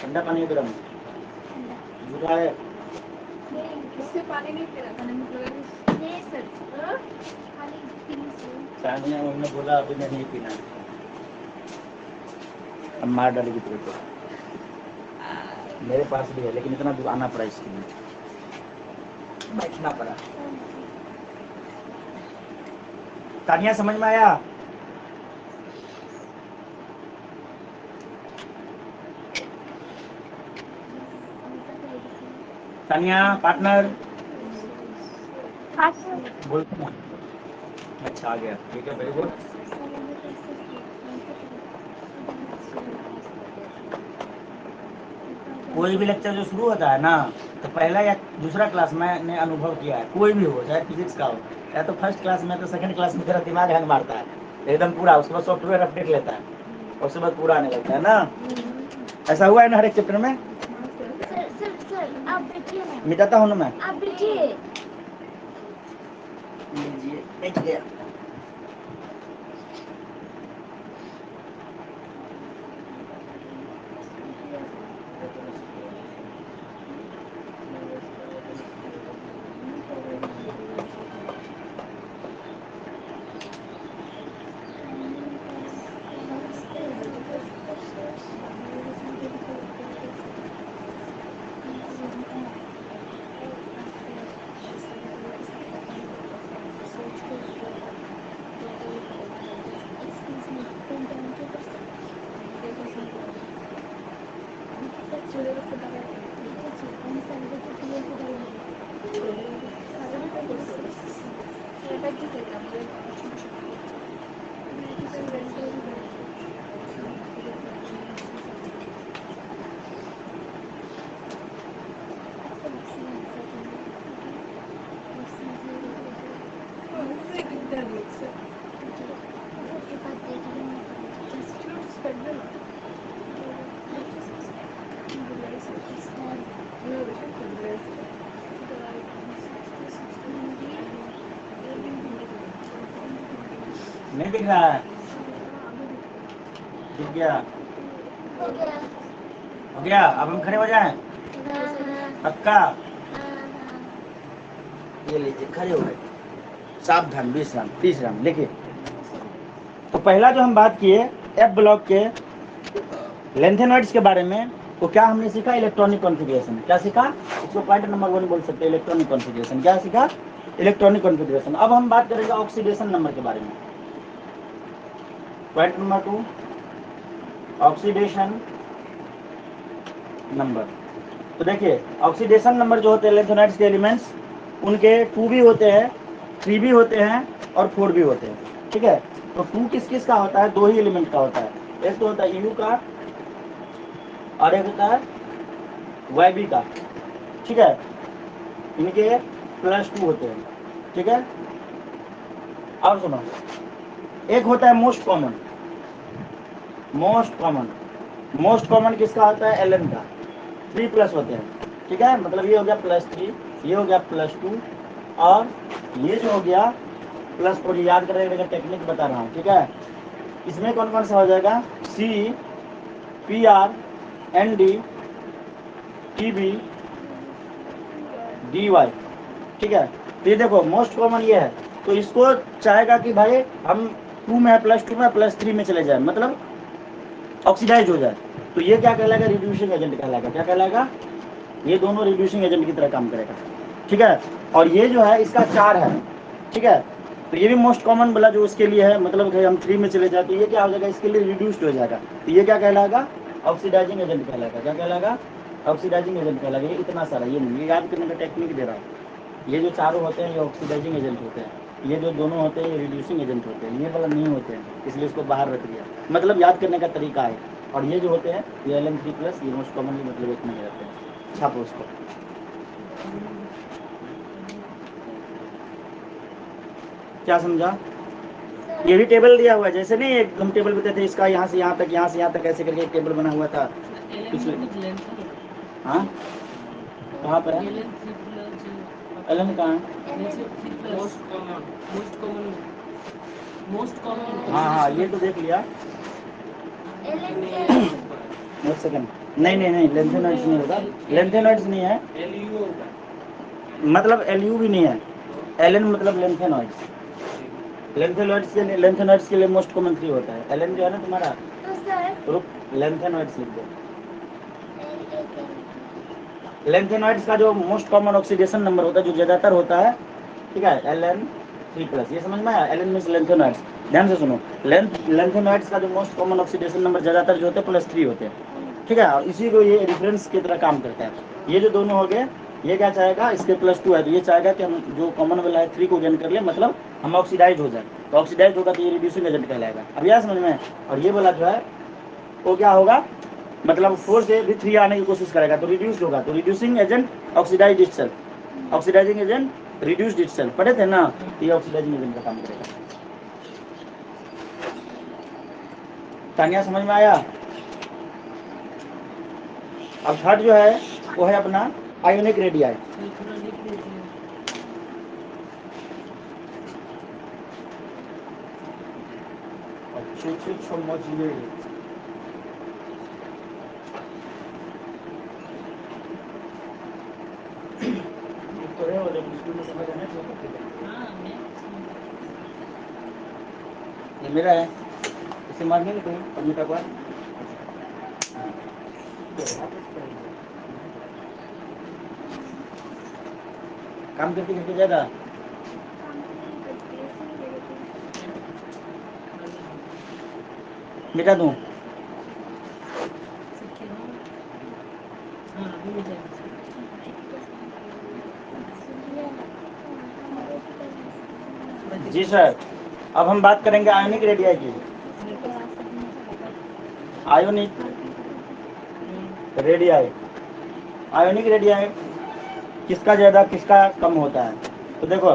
ठंडा पानी है गर्म झूठा है। इससे पानी नहीं पी रहा था नहीं सर पानी पीने से सानिया उन्होंने बोला अभी मैं नहीं पीना, अब मार डालेगी तेरे को। मेरे पास भी है लेकिन इतना दूर आना पड़ा इसके लिए, बैठना पड़ा। तानिया समझ में आया? तानिया पार्टनर बोलते ना। अच्छा आ गया, ठीक है, वेरी गुड। कोई भी लेक्चर जो शुरू होता है ना तो पहला या दूसरा क्लास मैंने अनुभव किया है, कोई भी हो चाहे फिजिक्स का हो, या तो फर्स्ट क्लास में तो सेकंड क्लास में तेरा दिमाग हैंग मारता है एकदम पूरा, उसके बाद सॉफ्टवेयर अपडेट लेता है और उसके बाद पूरा आने लगता है ना। ऐसा हुआ है ना हर एक चैप्टर में? सर आप बैठिए ना, मिटाता हूँ ना मैं। आप बैठिए। लीजिए, बैठ गया। नहीं दिख रहा है? दिख गया? हो गया? अब हम खड़े हो जाएं? पक्का? ये लीजिए, खड़े हो गए। सावधान, विश्राम, विश्राम। लिखिए, तो पहला जो हम बात किए एफ ब्लॉक के लेंथेनॉइड्स के बारे में, तो क्या हमने सीखा? Electronic configuration. क्या सीखा? इसको पॉइंट नंबर 1 बोल सकते हैं, इलेक्ट्रॉनिक कॉन्फ़िगरेशन। क्या सीखा? Electronic configuration. अब हम बात करेंगे ऑक्सीडेशन नंबर के बारे में। Point number 2, oxidation number. तो देखिए, ऑक्सीडेशन नंबर जो होते हैं लेंथेनॉइड्स के एलिमेंट्स, उनके 2 भी होते हैं, 3 भी होते हैं और 4 भी होते हैं। ठीक है, तो 2 किस किस का होता है? 2 ही एलिमेंट का होता है। एक तो होता है यू का और एक होता है YB का। ठीक है, इनके +2 होते हैं। ठीक है, और सुनो, एक होता है मोस्ट कॉमन। मोस्ट कॉमन किसका होता है? Ln का। 3+ होते हैं। ठीक है, मतलब ये हो गया +3, ये हो गया +2 और ये जो हो गया +4। याद करेगा, टेक्निक बता रहा हूँ। ठीक है, इसमें कौन कौन सा हो जाएगा? C, PR, ND, TB, DY। ठीक है, तो ये देखो मोस्ट कॉमन ये है, तो इसको चाहेगा कि भाई हम 2 में +2 में +3 में चले जाए, मतलब ऑक्सीडाइज हो जाए, तो ये क्या कहलाएगा? रिड्यूसिंग एजेंट कहलाएगा। क्या कहलाएगा? ये दोनों रिड्यूसिंग एजेंट की तरह काम करेगा। ठीक है, और ये जो है इसका 4 है। ठीक है, तो ये भी मोस्ट कॉमन बोला जो उसके लिए है, मतलब कि हम 3 में चले जाए तो ये क्या हो जाएगा? इसके लिए रिड्यूस्ड हो जाएगा, तो ये क्या कहलाएगा? ऑक्सीडाइजिंग एजेंट कहलाएगा। क्या कहलाएगा? ऑक्सीडाइजिंग एजेंट कहलाएगा। ये इतना सारा, ये नहीं, ये याद करने का टेक्निक दे रहा हूँ। ये जो चारों होते हैं ये ऑक्सीडाइजिंग एजेंट होते हैं, ये जो दोनों होते हैं ये रिड्यूसिंग एजेंट होते हैं, ये वाला नहीं होते हैं, इसलिए इसको बाहर रख दिया, मतलब याद करने का तरीका है। और ये जो होते हैं ये Ln3+, ये मोस्ट कॉमनली मतलब एक में रहते हैं। छापो उसको। क्या समझा? ये भी टेबल दिया हुआ है, जैसे नहीं एक हम टेबल बताते थे, इसका यहाँ से यहाँ तक, यहाँ से यहाँ तक ऐसे करके एक टेबल बना हुआ था पिछले। हाँ, कहाँ पर है? Ln कहाँ है? Most common. हाँ हाँ, ये तो देख लिया। एक सेकंड, नहीं नहीं नहीं, लेंथेनॉइड्स नहीं होगा, लेंथेनॉइड्स नहीं है, मतलब एलयू भी नहीं है, एलन मतलब लेंथेनॉइड्स। लेंथेनॉइड्स के लिए मोस्ट कॉमन 3 होता है। एलन जो है ना तुम्हारा, तो सर रुक, लेंथेनॉइड्स लिख दो। लेंथेनॉइड्स का जो मोस्ट कॉमन ऑक्सीडेशन नंबर होता है, जो ज्यादातर होता है, ठीक है, Ln3+, ये समझ में आया? Ln means lanthanoids. ध्यान से सुनो, लेंथेनॉइड्स का जो मोस्ट कॉमन ऑक्सीडेशन नंबर ज्यादातर जो होते हैं +3 होते हैं, ठीक है, और इसी को ये रेफरेंस की तरह काम करता है। ये जो दोनों हो गए, ये क्या चाहेगा, इसके +2 है तो ये चाहेगा कि हम जो कॉमन वाला है 3 को गेन कर ले, मतलब हम ऑक्सीडाइज हो जाए, तो ऑक्सीडाइज होगा तो ये रिड्यूसिंग एजेंट कहलाएगा। अब यह समझ में, और ये वाला जो है वो क्या होगा, मतलब 4 से भी 3 आने की कोशिश करेगा तो रिड्यूस होगा, तो reducing agent oxidize itself, oxidizing agent reduced itself, पढ़े थे ना, ये ऑक्सीडाइजिंग एजेंट का काम करेगा। तानिया समझ में आया? अब थर्ड जो है वो है अपना आयोनिक रेडियाई। अच्छे समझिए, ये मेरा है, इसे मारने नहीं कोई अपनी तक बार काम करते करते ज्यादा मिटा दूं। जी सर, अब हम बात करेंगे आयोनिक रेडियाई की। आयोनिक रेडियाई, आयोनिक रेडियाई किसका ज्यादा किसका कम होता है, तो देखो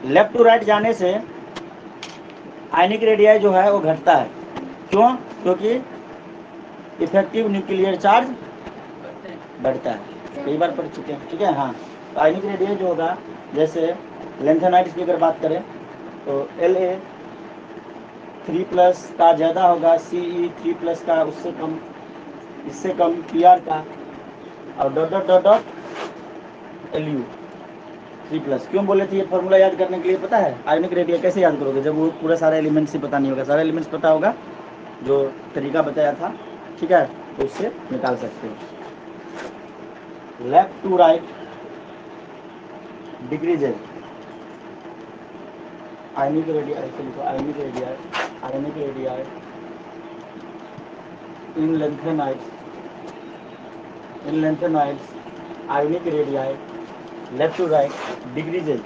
लेफ्ट टू राइट जाने से आयोनिक रेडियाई जो है वो घटता है। क्यों? क्योंकि इफेक्टिव न्यूक्लियर चार्ज बढ़ता है, कई बार पढ़ चुके हैं, ठीक है। हाँ, तो आयोनिक रेडियाई जो होगा, जैसे लेंथेनाइड्स की अगर बात करें तो La3+ का ज़्यादा होगा, Ce3+ का उससे कम, इससे कम Pr का, और dot dot dot dot Lu3+। क्यों बोले थे ये फॉर्मूला याद करने के लिए, पता है? आयोनिक रेडियाई कैसे याद करोगे जब वो पूरा सारा एलिमेंट्स ही पता नहीं होगा, सारा एलिमेंट्स पता होगा, जो तरीका बताया था, ठीक है, तो उससे निकाल सकते हो। Left to right decreases, ionic radii से लिखो, ionic radii, ionic radii in lanthanoids, ionic radii left to right decreases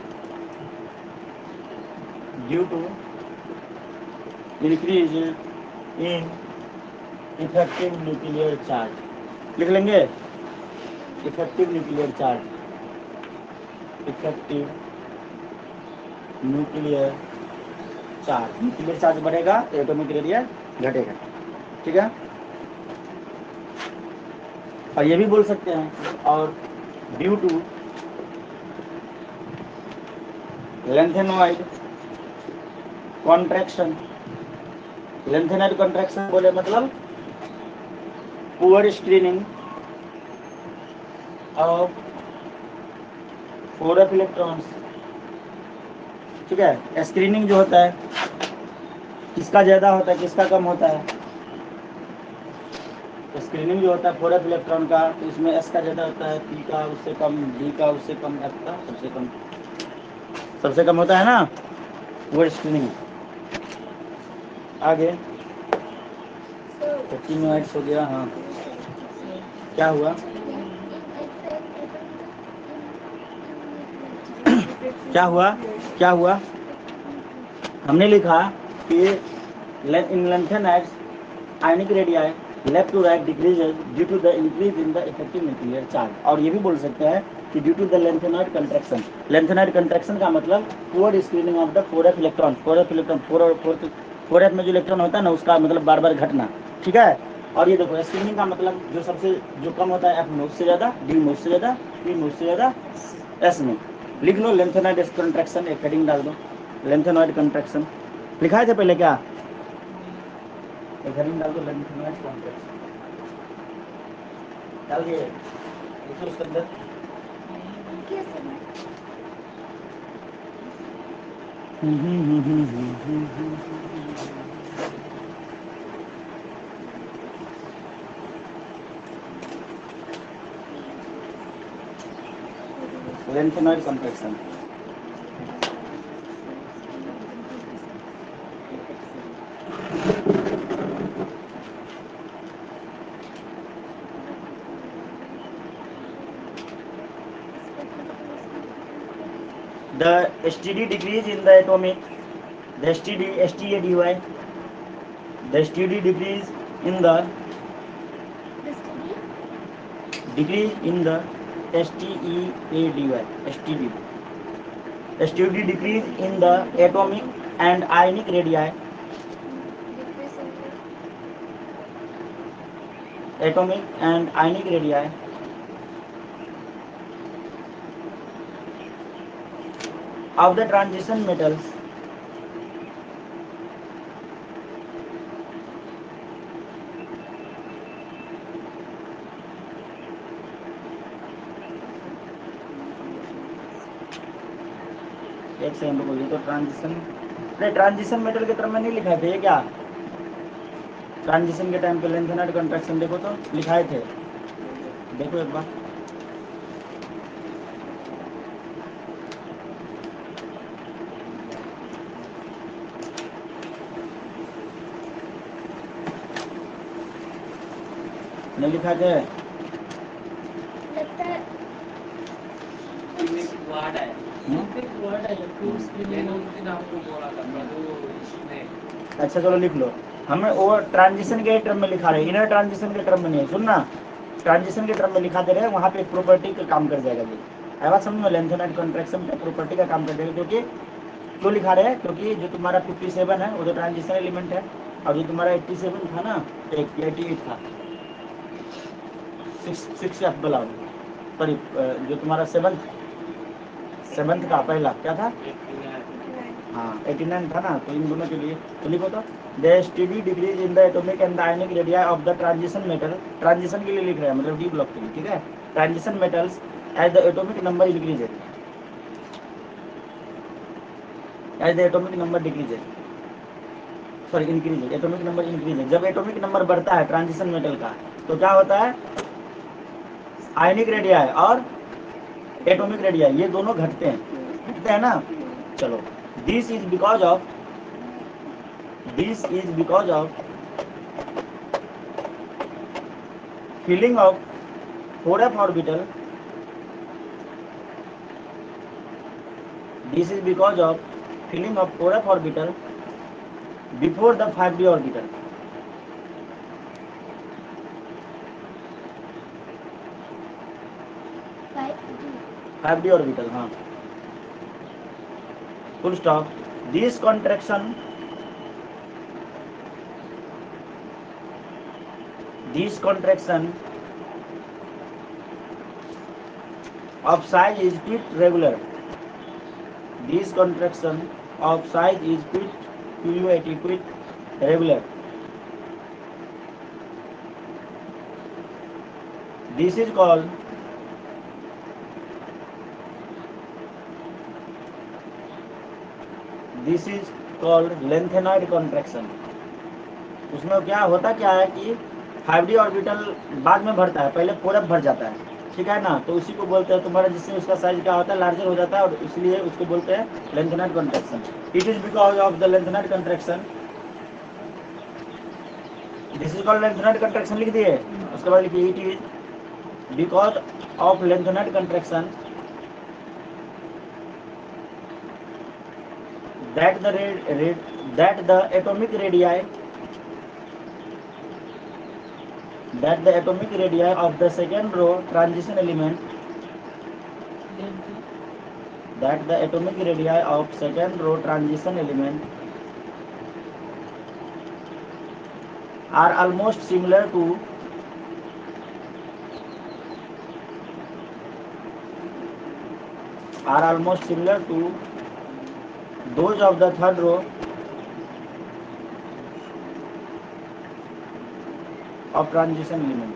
due to increase in effective nuclear charge. लिख लेंगे, effective nuclear charge, effective nuclear charge, nuclear charge बढ़ेगा तो एटॉमिक रेडियस घटेगा, ठीक है। और ये भी बोल सकते हैं, और due to lanthanoid contraction, lanthanoid contraction बोले मतलब poor screening of 4f electrons, ठीक है। स्क्रीनिंग जो होता है किसका ज्यादा होता है किसका कम होता है, स्क्रीनिंग जो होता है 4f इलेक्ट्रॉन का, तो इसमें s का ज्यादा होता है, p का उससे कम, d का उससे कम, f का सबसे कम होता है ना, वो स्क्रीनिंग। आगे 15 मिनट्स हो गया। हाँ, क्या हुआ? क्या हुआ? क्या हुआ? हमने लिखा कि in lanthanides ionic radii left to right decreases due to the increase in the effective nuclear charge, और ये भी बोल सकते हैं कि due to the lanthanoid contraction. Lanthanoid contraction का मतलब poor screening of the 4f electron, 4f electron 4f में जो इलेक्ट्रॉन होता है ना, उसका मतलब बार बार घटना, ठीक है। और ये देखो स्क्रीनिंग का मतलब जो सबसे जो कम होता है f में उससे ज़्यादा, d में उससे ज़्यादा, p में उससे ज़्यादा, s में। लिख लो लेंथेनॉइड कंट्रैक्शन, एक हेडिंग डाल दो, लेंथेनॉइड कंट्रैक्शन। लिखाए थे पहले क्या? एक हेडिंग डाल दो लेंथेनॉइड कंट्रैक्शन। डाल दिए, लिखो उसके अंदर। कैसे मैं lanthanoid contraction. The STD decrease in the atomic, the STADY, the STD decrease in the decrease in the STEADY, STD decrease in the atomic and ionic radii, atomic and ionic radii of the transition metals एक सेकंड बोलिए। तो ट्रांजिशन, अरे ट्रांजिशन मेटल के तरफ में नहीं लिखाए थे ये क्या? ट्रांजिशन के टाइम पे लेंथेनॉइड कॉन्ट्रैक्शन देखो तो लिखाए थे, देखो एक बार। नहीं लिखा थे? लगता है वर्ड है, वर्ड है फिर उसके लिए उस दिन आपको बोला था वो इसमें। अच्छा चलो लिख लो। हमें वो ट्रांजिशन के टर्म में लिखा रहे, इनर ट्रांजिशन के टर्म में नहीं। सुनना, ट्रांजिशन के टर्म में लिखा दे रहे हैं, वहाँ पे एक प्रॉपर्टी का काम कर जाएगा। ये है बात समझ में? लेंथेनॉइड कॉन्ट्रैक्शन पे प्रॉपर्टी का काम कर जाएगा। क्योंकि क्यों लिखा रहे हैं? क्योंकि जो तुम्हारा 57 है वो तो ट्रांजिशन एलिमेंट है, और जो तुम्हारा 87 था ना, 88 था, 6 या बोला, सॉरी, जो तुम्हारा सेवंथ का पहला क्या था? हाँ 89 था ना, तो इन दोनों के लिए तो लिखो तो the study decrease in the atomic and the ionic radius of the transition metal. Transition के लिए लिख रहे हैं, मतलब डी ब्लॉक के लिए, ठीक है? Transition metals as the atomic number increases, as the atomic number decreases, sorry increases, atomic number increases. जब एटॉमिक नंबर बढ़ता है ट्रांजिशन मेटल का तो क्या होता है? आयनिक रेडियस और एटॉमिक रेडियस ये दोनों घटते हैं ना। चलो, this is because of filling of 4f orbital. This is because of filling of 4f orbital before the 5d orbital. 5d orbital, हाँ, full stop. This contraction of size is quite regular. This contraction of size is quite regular. This is called lanthanoid contraction. उसमें क्या होता क्या है कि 5d ऑर्बिटल बाद में भरता है, पहले 4f भर जाता है, ठीक है ना? तो उसी को बोलते हैं तुम्हारा, जिससे उसका साइज क्या होता है? लार्जर हो जाता है, और इसलिए उसको बोलते हैं lanthanoid contraction. It is because of the lanthanoid contraction, this is called lanthanoid contraction, लिख दिए। उसके बाद लिखिए it is because of lanthanoid contraction that the atomic radii of the second row transition element are almost similar to those of the third row of transition element.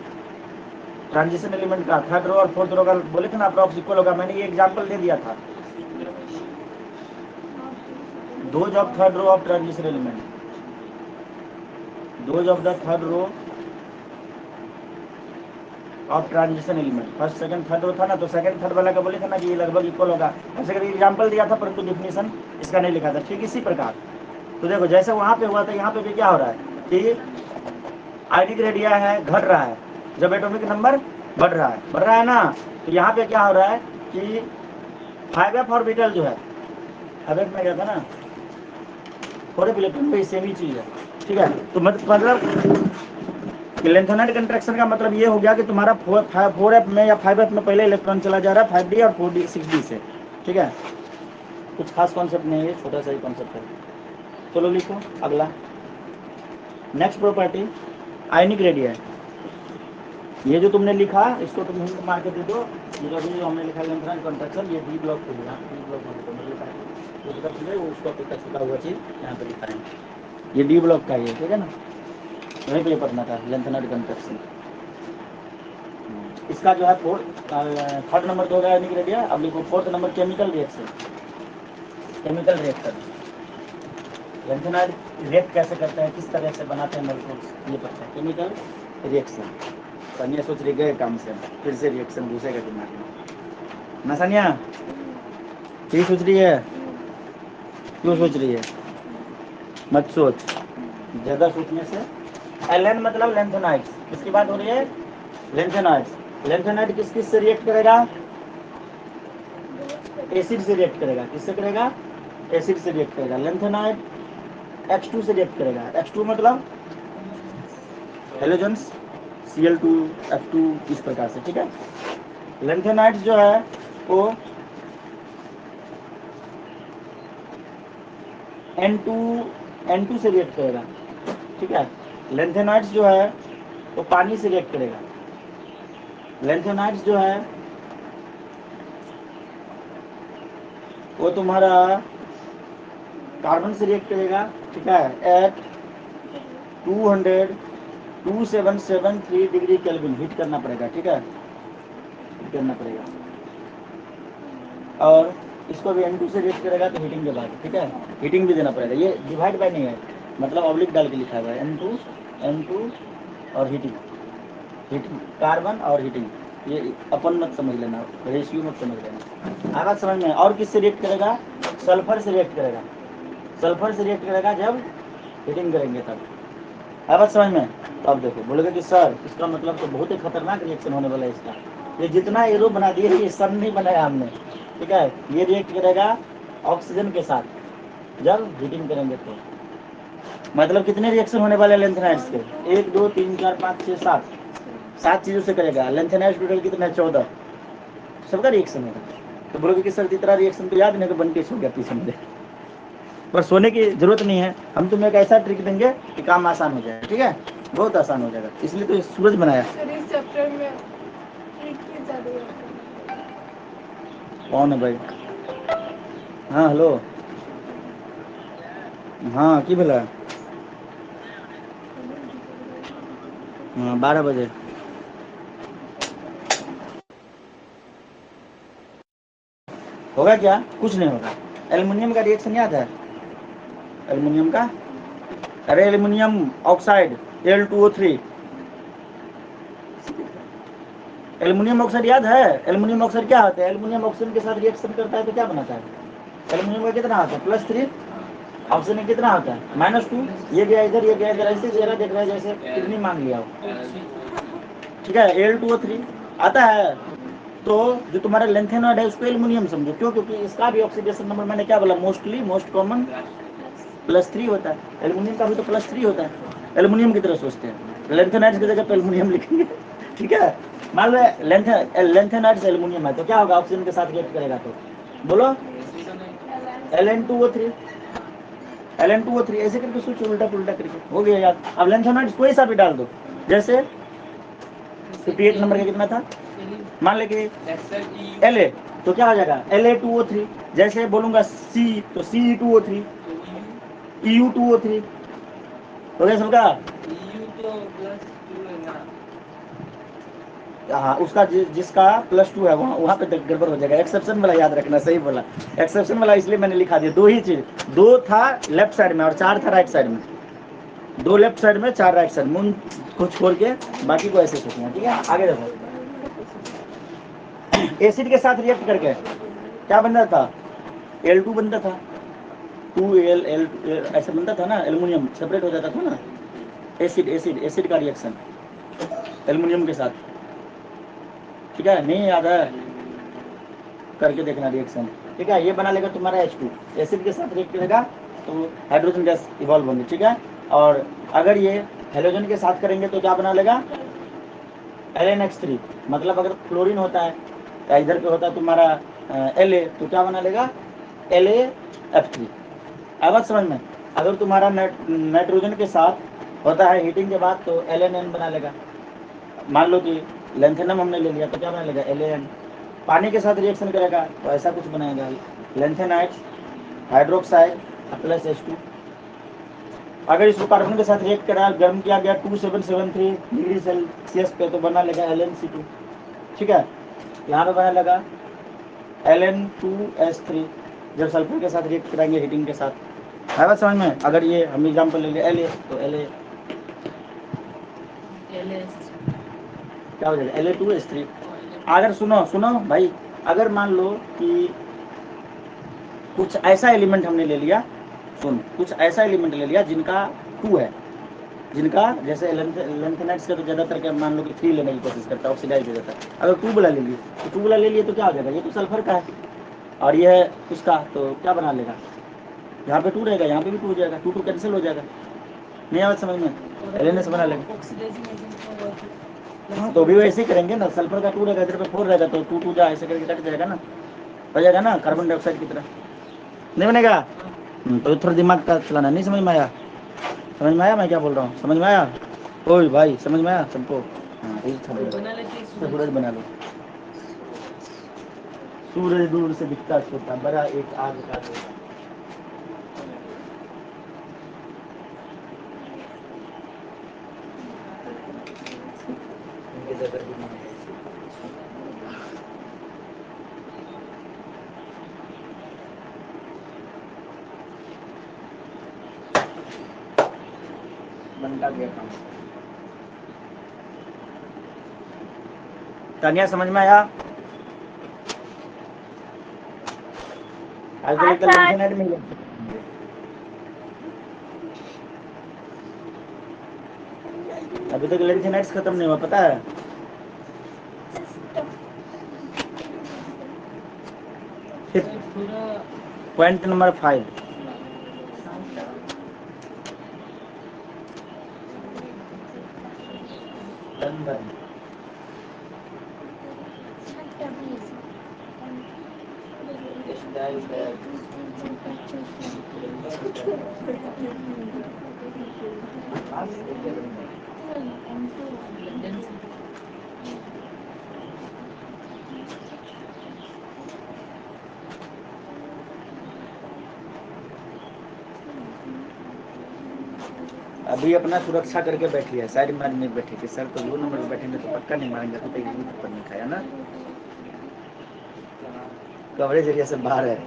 Transition element का थर्ड रो और फोर्थ रो का बोले थे ना अप्रॉक्स इक्वल होगा, मैंने ये एग्जांपल दे दिया था। Those of third row of transition element, those of the third row of transition element, first second third row था ना, तो सेकंड थर्ड वाला का बोले थे ना कि ये लगभग इक्वल होगा, ऐसे करके एग्जांपल दिया था, परंतु डिफिनेशन इसका नहीं लिखा था। ठीक इसी प्रकार तो देखो जैसे वहां पे हुआ था, यहाँ पे भी क्या हो रहा है कि आयोनिक रेडिया है, घट रहा है जब एटॉमिक नंबर बढ़ रहा है ना, तो यहाँ पे क्या हो रहा है कि 5f ऑर्बिटल जो है, 5f में गया था ना, 4f इलेक्ट्रॉन पे सेम ही चीज है। ठीक है, तो मतलब लेंथेनाइट कंट्रैक्शन का मतलब ये हो गया कि तुम्हारा 4f में या 5f में पहले इलेक्ट्रॉन चला जा रहा है 5d और 4d 6d से। ठीक है, कुछ खास कॉन्सेप्ट नहीं है, छोटा सा ही कॉन्सेप्ट है। चलो लिखो अगला, नेक्स्ट प्रॉपर्टी आयनिक रेडिया। ये जो तुमने लिखा इसको तुम हिंट मार के दे दो, ये जो अभी हमने लिखा लेंथेनाइट कंट्रैक्शन, ये डी ब्लॉक हो गया, डी ब्लॉक होने को लिखा है, वो मतलब तुम्हें वो उसको का छुटा हुआ चीज यहाँ पे लिखा है, ये डी ब्लॉक का है, ठीक है ना, वहीं पे पढ़ना था लेंथेनाइट कंट्रैक्शन। इसका जो है थर्ड नंबर तो हो गया आयनिक रेडिया। अब लिखो fourth number chemical reaction, chemical reactor. Lanthanide react कैसे करते हैं, किस तरह से बनाते हैं मॉलिक्यूल्स, ये पता है, केमिकल रिएक्शन। सानिया सोच रही गए काम से, फिर से रिएक्शन घुसेगा दिमाग में ना सानिया, ठीक सोच रही है, क्यों सोच रही है, मत सोच, ज्यादा सोचने से। एलएन मतलब लेंथेनाइट्स, किसकी बात हो रही है, लेंथेनाइट्स। लेंथेनाइट किस किस से रिएक्ट करेगा, एसिड से रिएक्ट करेगा, किससे करेगा, एसिड से रिएक्ट करेगा। लेंथेनाइट H2 से रिएक्ट करेगा, H2 मतलब हेलोजन्स, Cl2 F2 इस प्रकार से। ठीक है, लेंथेनाइट्स जो है वो N2 से रिएक्ट करेगा। ठीक है, लेंथेनाइट्स जो है वो पानी से रिएक्ट करेगा। लेंथेनाइट्स जो है वो तुम्हारा कार्बन से रिएक्ट करेगा। ठीक है, एट 2773 डिग्री केल्विन हीट करना पड़ेगा। ठीक है, हीट करना पड़ेगा। और इसको भी N2 से रिएक्ट करेगा तो हीटिंग के बाद। ठीक है, हीटिंग भी देना पड़ेगा, ये डिवाइड बाय नहीं है, मतलब ऑब्लिक डाल के लिखा हुआ है, N2 और हीटिंग, हीटिंग कार्बन और हीटिंग, ये अपन मत समझ लेना, रेशियो मत समझ लेना, आवाज समझ में। और किससे रिएक्ट करेगा, सल्फर से रिएक्ट करेगा, सल्फर से रिएक्ट करेगा जब हीटिंग करेंगे तब, आवाज समझ में। तो अब देखो बोलोगे कि सर इसका मतलब तो बहुत ही खतरनाक रिएक्शन होने वाला है इसका, ये जितना एरो बना दिए ये सब नहीं बनाया हमने। ठीक है, ये रिएक्ट करेगा ऑक्सीजन के साथ जब हीटिंग करेंगे तो। मतलब कितने रिएक्शन होने वाले लेंथेनाइट्स के, 1 2 3 4 5 6 7 चीजों से करेगा। लेंथेनाइट्स टोटल कितना है, 14, सबका रिएक्शन होगा। तो बोलोगे कि सर इतना रिएक्शन तो याद नहीं, तो बनके सो गया पीछे में, पर सोने की जरूरत नहीं है, हम तुम्हें एक ऐसा ट्रिक देंगे कि काम आसान हो जाएगा। ठीक है, बहुत आसान हो जाएगा, इसलिए तो सूरज बनाया। चैप्टर में ट्रिक की जा रही है। कौन है भाई, हाँ हेलो, हाँ की भेला, हाँ 12 बजे। होगा क्या, कुछ नहीं होगा। एल्युमिनियम का रिएक्शन याद है, एल्युमिनियम का, अरे aluminium oxide Al2O3, aluminium oxide याद है। एल्युमिनियम ऑक्साइड क्या होता है, एल्युमिनियम ऑक्सीजन के साथ रिएक्शन करता है तो क्या बनाता है, एल्युमिनियम का कितना होता है, +3, ऑक्सीजन में कितना होता है, -2, ये गया इधर, ये गया इधर, ऐसे चेहरा देख रहा है जैसे कितनी मान लिया हो। ठीक है, Al2O3 आता है। तो जो तुम्हारा लेंथेनॉइड है उसको एल्युमिनियम समझो, क्यों, क्योंकि इसका भी ऑक्सीडेशन नंबर मैंने क्या बोला, मोस्ट कॉमन +3 होता है, एल्युमिनियम का भी तो +3 होता है। एल्युमिनियम की तरह सोचते हैं, लेंथेनाइड्स की जगह पे एल्युमिनियम लिखेंगे। ठीक है, मान लो लेंथेनाइड्स एल्युमिनियम है तो क्या होगा, ऑक्सीजन के साथ रिएक्ट करेगा तो बोलो Ln2O3, Ln2O3 ऐसे करके सोच, उल्टा पुल्टा करके हो गया याद। अब लेंथेनाइड्स कोई सा भी डाल दो, जैसे 58 नंबर का कितना था, मान ले कि La, तो क्या हो जाएगा La2O3, जैसे बोलूंगा C तो Ce2O3, Eu2O3 हो गया सबका। EU तो +2 है ना, हाँ उसका जिसका +2 है वहाँ पे गड़बड़ हो जाएगा। एक्सेप्शन वाला याद रखना, सही बोला, एक्सेप्शन वाला इसलिए मैंने लिखा दिया। 2 ही चीज, 2 था लेफ्ट साइड में और 4 था राइट साइड में। 2 लेफ्ट साइड में 4 राइट साइड में, को छोड़ के बाकी को ऐसे सोचना, ठीक है। आगे देखो, एसिड के साथ रिएक्ट करके क्या बनता था, Al2 बनता था, 2Al ऐसे बनता था ना, एल्युमिनियम सेपरेट हो जाता था ना। एसिड का रिएक्शन एल्युमिनियम के साथ, ठीक है, नहीं याद है, करके देखना रिएक्शन, ठीक है। ये बना लेगा तुम्हारा H2, एसिड के साथ रिएक्ट करेगा तो हाइड्रोजन गैस इवॉल्व होंगे, ठीक है। और अगर ये हेलोजन के साथ करेंगे तो क्या बना लेगा, LnH3, मतलब अगर क्लोरीन होता है या इधर पे होता है तुम्हारा La, तो क्या बना लेगा, LaF3। अब बात समझ में, अगर तुम्हारा नाइट्रोजन के साथ होता है हीटिंग के बाद तो LNN बना लेगा। मान लो कि लेंथेनम हमने ले लिया तो क्या बना लेगा, LAN। पानी के साथ रिएक्शन करेगा तो ऐसा कुछ बनाएगा, लेंथेनाइट्स हाइड्रोक्साइड प्लस H2। अगर इसको कार्बन के साथ रिएक्ट करा, गर्म किया गया 2773 डिग्री सेल्सियस पे, तो बना लेगा LnC2, ठीक है। यहाँ पे बना लगा Ln2S3 जब सल्फर के साथ रिएक्ट कराएंगे हीटिंग के साथ। है बात समझ में। अगर ये हम एग्जाम्पल ले लें La, तो La क्या हो जाएगा, La2S3। अगर सुनो भाई, अगर मान लो कि कुछ ऐसा एलिमेंट हमने ले लिया, कुछ ऐसा एलिमेंट ले लिया जिनका 2 है, जिनका जैसे लेंथेनाइट्स का तो ज़्यादातर क्या मान लो कि 3 लेने की कोशिश करता है, ऑक्सीडाइज हो जाता है। अगर 2 वाला ले लिए तो 2 वाला ले लिए तो क्या हो जाएगा, ये तो सल्फर का है और ये है उसका, तो क्या बना लेगा, यहाँ पे 2 रहेगा, यहाँ पे भी 2 हो जाएगा, 2 कैंसिल हो जाएगा। नहीं आवाज समझ में, LNS बना लेगा। हाँ तो भी वैसे ही करेंगे ना, सल्फर का 2 रहेगा, इधर पे 4 रहेगा, तो 2 जा ऐसे करके कट जाएगा ना, हो जाएगा ना कार्बन डाइऑक्साइड की तरह, नहीं बनेगा। तो थोड़ा दिमाग का चलाना, नहीं समझ में आया, समझ में आया मैं क्या बोल रहा हूँ, समझ में आया, ओए भाई समझ में आया सबको। हाँ सूरज बना लो, सूरज दूर से दिखता छोटा, बड़ा एक आग का गोला। इनके जगह भी नहीं है। बनता गया काम। तानिया समझ में आया, आज कल लेंथेनाइट में अभी तक लेंथेनाइट्स खत्म नहीं हुआ, पता है। पॉइंट नंबर 5, अभी अपना सुरक्षा करके बैठी है, साइड में नहीं बैठी थी सर, तो 2 नंबर पे बैठेंगे तो पक्का नहीं मारेंगे, तो एक भी थप्पड़ नहीं खाया ना, कवरेज एरिया से बाहर है।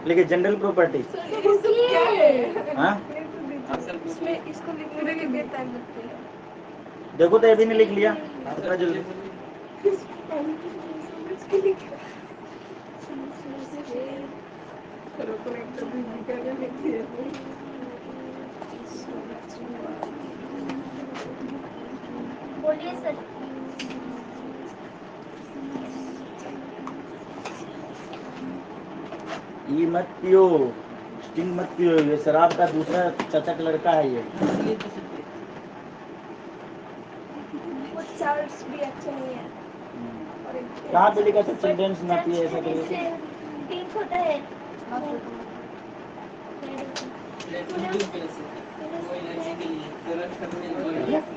लेकिन जनरल प्रॉपर्टी हाँ इसको लिखने के लिए टाइम लगता है। देखो तो ये भी नहीं लिख लिया इतना जल्दी। बोलिए सर। ये मत पियो, स्टिंग मत पियो, ये शराब का दूसरा चाचा का लड़का है ये। कुछ चार्ट्स भी अच्छे नहीं है। कहाँ पे लिखा था चिल्ड्रंस ना पिए ऐसा करके, ठीक होता है।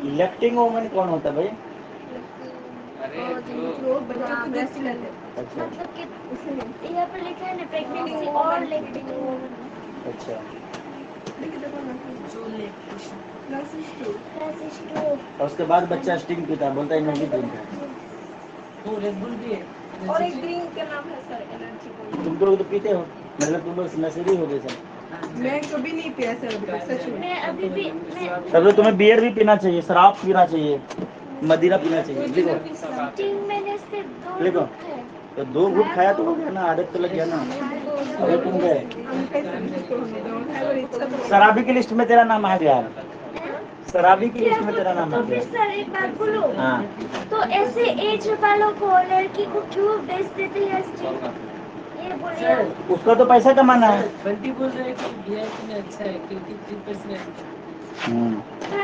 इलेक्टिंग वोमेन कौन होता है भाई, जो ब्रेस्ट करते हैं। अच्छा मतलब कि यहाँ पर लिखा है ना प्रेगनेंसी और लेक्टिंग। अच्छा, और उसके बाद बच्चा स्टिंग पीता है, बोलता है एनर्जी ड्रिंक है। वो रेड बुल भी है। और एक ड्रिंक का नाम है सर एनर्जी ड्रिंक। तुम लोग तो पीते हो, मतलब तुम लोग नशेड़ी हो गए सब। मैं कभी नहीं पिया सर अभी तक, सच में। मैं अभी भी तब तो तुम्हें बियर भी पीना चाहिए, शराब पीना चाहिए, मदिरा पीना चाहिए। लिखो 3 महीने से 2 लिखो। तो 2 घूट खाया तो हो गया ना, आदत तो लग गया ना। अरे तुम गए शराबी की लिस्ट में तेरा नाम आ गया, शराबी की लिस्ट में तेरा नाम आ गया। सर एक बात बोलो, हाँ तो ऐसे एज वालों को लड़की को क्यों बेच देते हैं स्ट्रीम? ये बोलिए आप। उसका तो पैसा कमाना है। बंटी बोल रहे हैं कि बियर पीना अच्छा है क्योंकि 3%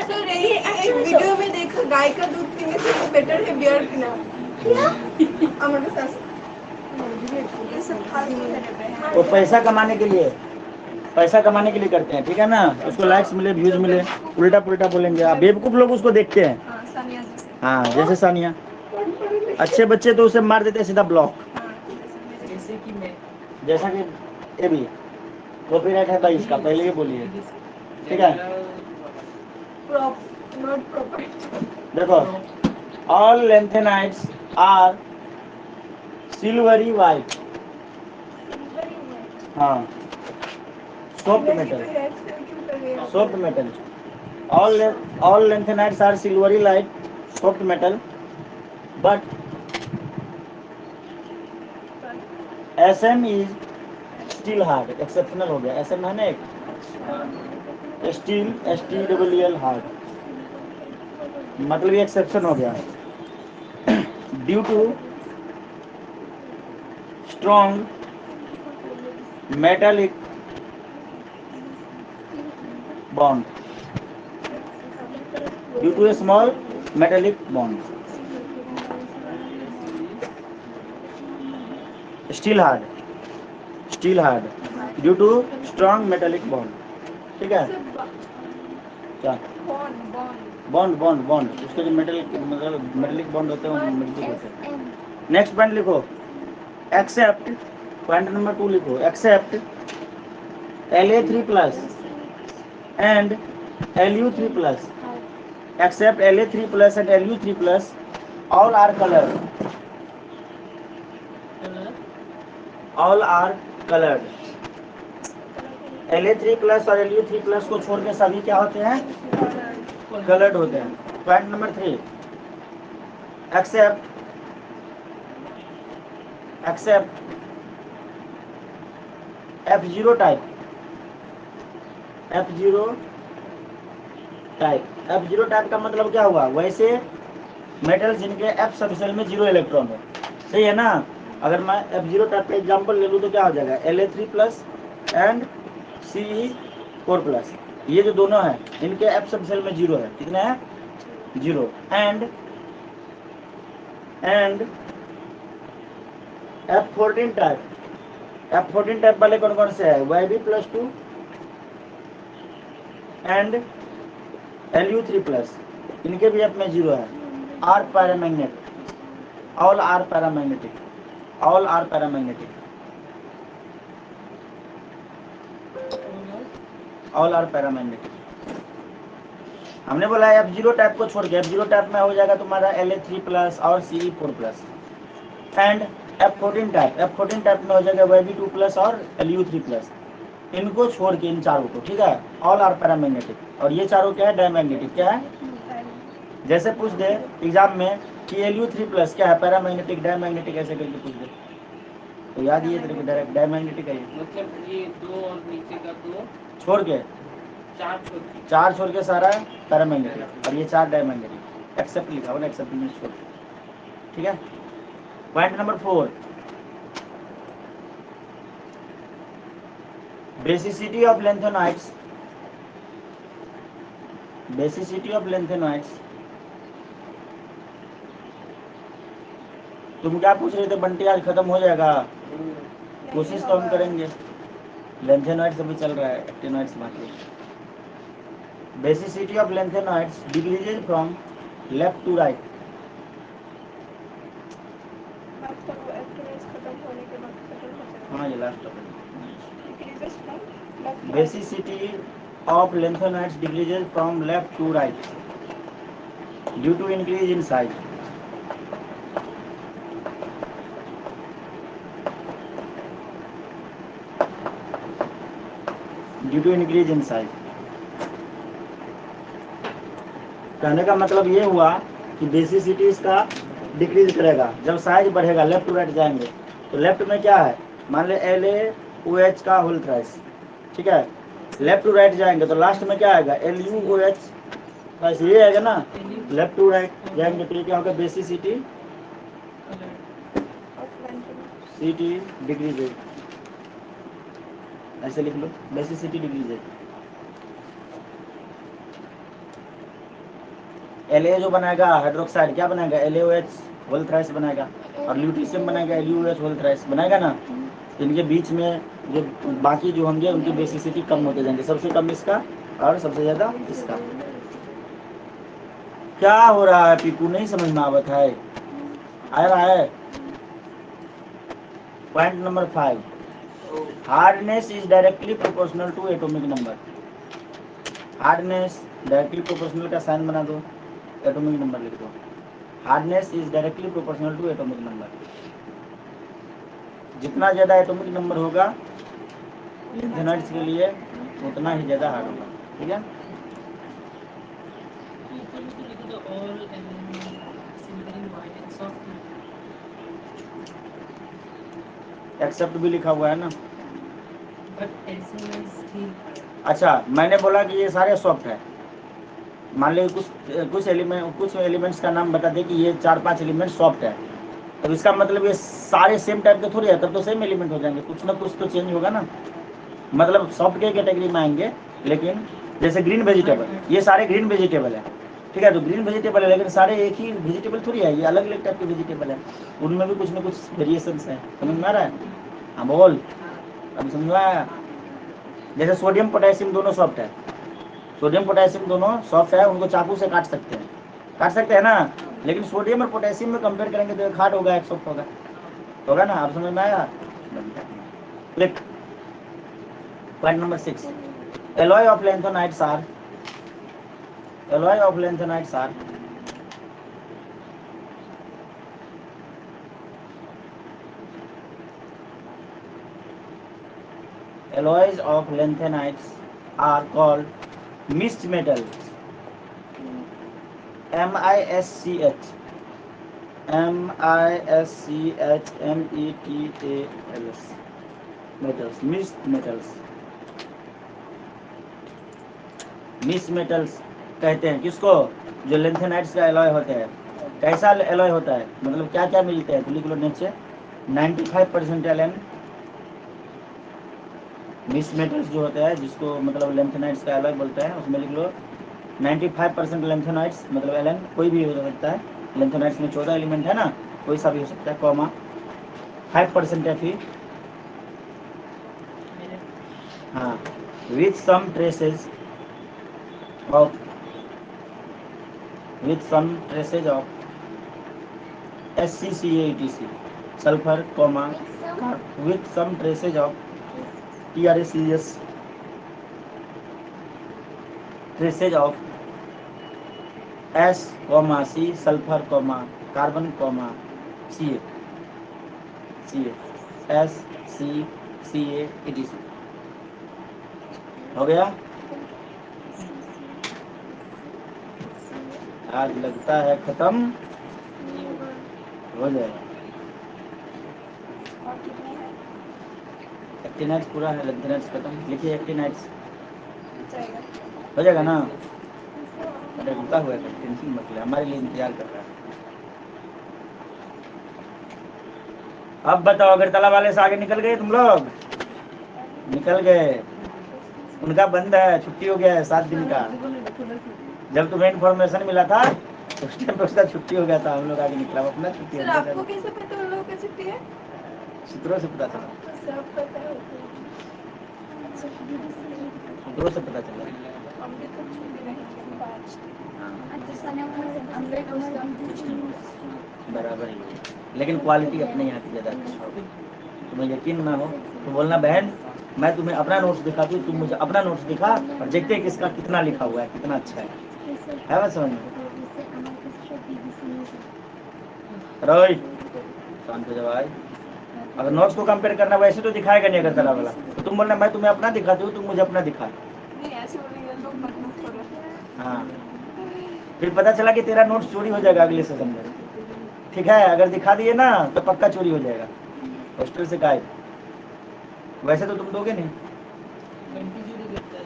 सर एक वीडियो में देखा गाय का दूध पीने से तो बेटर है बियर पीना। क्या? हमारे साथ ये सब फालतू है। वो पैसा कमाने के लिए, पैसा कमाने के लिए करते हैं, ठीक है ना। उसको लाइक्स मिले, व्यूज मिले, उल्टा पुल्टा बोलेंगे। आप बेवकूफ लोग उसको देखते हैं। हाँ, सानिया जैसे। हाँ जैसे सानिया, अच्छे बच्चे तो उसे मार देते हैं सीधा ब्लॉक। जैसे कि मैं जैसा कि ये भी कॉपीराइट है भाई इसका, पहले ही बोलिए, ठीक है। Not proper. देखो all lanthanides are silvery white. हाँ soft metal, soft metal. all lanthanides are silvery light soft metal, but SM is still hard। Exceptional हो गया, SM है ना एक, स्टील STEEL हार्ड, मतलब ये एक्सेप्शन हो गया। Due to strong metallic bond, due to a small metallic bond, steel hard, steel hard due to strong metallic bond, ठीक है। क्या बॉन्ड बॉन्ड बॉन्ड, उसके जो मेटल मतलब मेटालिक बॉन्ड होते हैं वो मजबूत होते हैं। नेक्स्ट पॉइंट लिखो, एक्सेप्ट, पॉइंट नंबर 2 लिखो, accept La3+ and Lu3+, except La3+ and Lu3+, all are colored, all are colored। La3+ और Lu3+ को छोड़ के सभी क्या होते हैं, कलर्ड होते हैं। Point number 3, except F0 type, F0 type का मतलब क्या हुआ, वैसे मेटल जिनके F सबसेल में 0 इलेक्ट्रॉन है, सही है ना। अगर मैं F0 टाइप का एग्जांपल ले लूँ तो क्या हो जाएगा, La3+ एंड Ce4+, ये जो दोनों है इनके F सबसेल में 0 है, कितने हैं, 0। एंड F14 टाइप वाले कौन कौन से है, Yb+2 एंड Lu3+, इनके भी F में 0 है। Are paramagnet, all are paramagnetic, all are paramagnetic, all are paramagnetic. हमने बोला F0 टाइप को छोड़ के, F0 टाइप में हो जाएगा तुम्हारा La3+ और Ce4+, एंड F14 टाइप में हो जाएगा Yb2+ और Lu3+, इनको छोड़ के इन चारों को, ठीक है, ऑल आर पैरामैग्नेटिक। और ये चारों क्या है, डायमैग्नेटिक। क्या है, जैसे पूछ दे एग्जाम में कि Lu3+ क्या है, पैरामैग्नेटिक डायमैग्नेटिक, ऐसे करके पूछ दे तो याद ये तेरे को डायरेक्ट डायमैग्नेटिक है ये। मतलब ये 2 और नीचे का 2 छोड़ के 4 छोड़ के सारा पैरामैग्नेटिक, और ये 4 डायमैग्नेटिक। एक्सेप्ट लिखा हुआ ना, एक्सेप्ट में छोड़, ठीक है। Point number 4, basicity of lanthanides, basicity of lanthanides. तुम क्या पूछ रहे थे बंटी, आज खत्म हो जाएगा, कोशिश तो हम करेंगे। लेंथेनाइड्स अभी चल रहा है, एक्टिनोइड्स बाकी। Basicity of lanthanides decreases from left to right. हाँ ये last topic. Basicity of lanthanides decreases from left to right due to increase in size. Due to increase in size. कहने का मतलब ये हुआ कि बेसिसिटी इसका डिक्रीज करेगा जब साइज बढ़ेगा, लेफ्ट टू राइट जाएंगे तो लेफ्ट में क्या है, मान ले LaOH का होल थ्राइस, ठीक है, लेफ्ट टू राइट जाएंगे तो लास्ट में क्या आएगा, LuOH, बस ये आएगा ना, लेफ्ट टू राइट जाएंगे तो ये क्या होगा, बेसिसिटी सिटी डिक्रीज, ऐसे लिख लो, बेसिसिटी डिक्रीज। La जो बनाएगा हाइड्रोक्साइड क्या बनाएगा, LaOH होल थ्राइस बनाएगा, और ल्यूटीशियम बनाएगा LuOH होल थ्राइस बनाएगा ना। इनके बीच में जो बाकी जो होंगे उनकी बेसिसिटी कम होते जाएंगे, सबसे कम इसका और सबसे ज्यादा इसका। क्या हो रहा है पीकू, नहीं समझ में आवत है, आ रहा है। Point number 5, hardness is directly proportional to atomic number. Hardness directly proportional का साइन बना दो, एटॉमिक नंबर लिख दो। Hardness is directly proportional to atomic number. जितना ज्यादा एटॉमिक नंबर होगा लैंथेनाइड्स के लिए उतना ही ज्यादा हार्ड होगा, ठीक है। ऊपर भी तो लिखो तो all silvery white and soft, except भी लिखा हुआ है ना। बट ऐसे स्टील। अच्छा, मैंने बोला कि ये सारे सॉफ्ट है, मान लो कुछ एलिमेंट्स का नाम बता दे कि ये 4-5 एलिमेंट सॉफ्ट है, तो इसका मतलब ये सारे सेम टाइप के थोड़ी है, तब तो सेम एलिमेंट हो जाएंगे, कुछ ना कुछ तो चेंज होगा ना, मतलब सॉफ्ट के कैटेगरी में आएंगे। लेकिन जैसे ग्रीन वेजिटेबल, ये सारे ग्रीन वेजिटेबल है, ठीक है, तो ग्रीन वेजिटेबल है लेकिन सारे एक ही वेजिटेबल थोड़ी है, ये अलग अलग टाइप के वेजिटेबल है, उनमें भी कुछ ना कुछ वेरिएशंस है, समझ में आ रहा है। हाँ बोल, अभी समझ में आया। जैसे सोडियम पोटेशियम दोनों सॉफ्ट है, सोडियम पोटेशियम दोनों सॉफ्ट है, उनको चाकू से काट सकते हैं ना, लेकिन सोडियम और पोटेशियम में कंपेयर करेंगे तो एक हार्ड होगा एक सॉफ्ट होगा ना, आप समझ में आया। Click. Point number 6, alloy of lanthanides are alloy of lanthanides are alloys of lanthanides are called mixed metals, MISCH metals, mixed metals, mix metals कहते हैं किसको, जो लेंथेनाइड्स का एलॉय होते हैं। कैसा एलॉय होता है, मतलब क्या क्या मिलते हैं, तो लिख लो नीचे 95% एलन, मिक्स मेटल्स जो होते हैं जिसको मतलब लेंथेनाइड्स का एलॉय बोलते हैं, उसमें लिख लो 95% लेंथेनाइड्स मतलब एलन कोई भी हो सकता है, लेंथेनाइड्स में 14 एलिमेंट है ना, कोई सा भी हो सकता है, कॉमा 5% Fe, हाँ, with some traces of SCCA/ETC sulfur, with some traces of TRACS, traces of S, C sulfur, carbon, Ca, S, C, Ca, etc. हो गया। आज लगता है खत्म हो जाएगा। एक्टिनाइट्स पूरा है, लेंथेनाइट्स खत्म, लिखिए एक्टिनाइट्स हो जाएगा ना। अरे रुका हुआ है, टेंशन मत ले, हमारे लिए इंतजार कर रहा है। अब बताओ, अगर ताला वाले से आगे निकल गए तुम लोग, निकल गए, उनका बंद है, छुट्टी हो गया है 7 दिन का। जब तुम्हें इन्फॉर्मेशन मिला था उस टाइम पे उसका छुट्टी हो गया था, हम लोग आगे निकला, अपना छुट्टी हो गया। आपको कैसे पता उन लोगों का छुट्टी है? सूत्रों से पता चला, सब पता है, सूत्रों से पता चला। हम भी तो छुट्टी नहीं थे 5 बराबर ही, लेकिन क्वालिटी अपने यहाँ की ज़्यादा अच्छी होगी, तुम्हें यकीन ना हो तो बोलना बहन मैं तुम्हें अपना नोट्स दिखाती हूँ, तुम मुझे अपना नोट्स दिखा और देखते हैं किसका कितना लिखा हुआ है, कितना अच्छा है बात समझ में? रोहित शांत हो जा भाई। अगर नोट्स को कंपेयर करना वैसे तो दिखाएगा नहीं अगर तला वाला, तो तुम बोलना मैं तुम्हें अपना दिखाती हूँ, तुम मुझे अपना दिखा। नहीं ऐसे बोलेंगे तो मतलब थोड़ा। हाँ, फिर पता चला कि तेरा नोट्स चोरी हो जाएगा अगले सेशन में, ठीक है? अगर दिखा दिए ना तो पक्का चोरी हो जाएगा, हॉस्टल से गायब। वैसे तो तुम दोगे नहीं। बंटी चोरी करता है।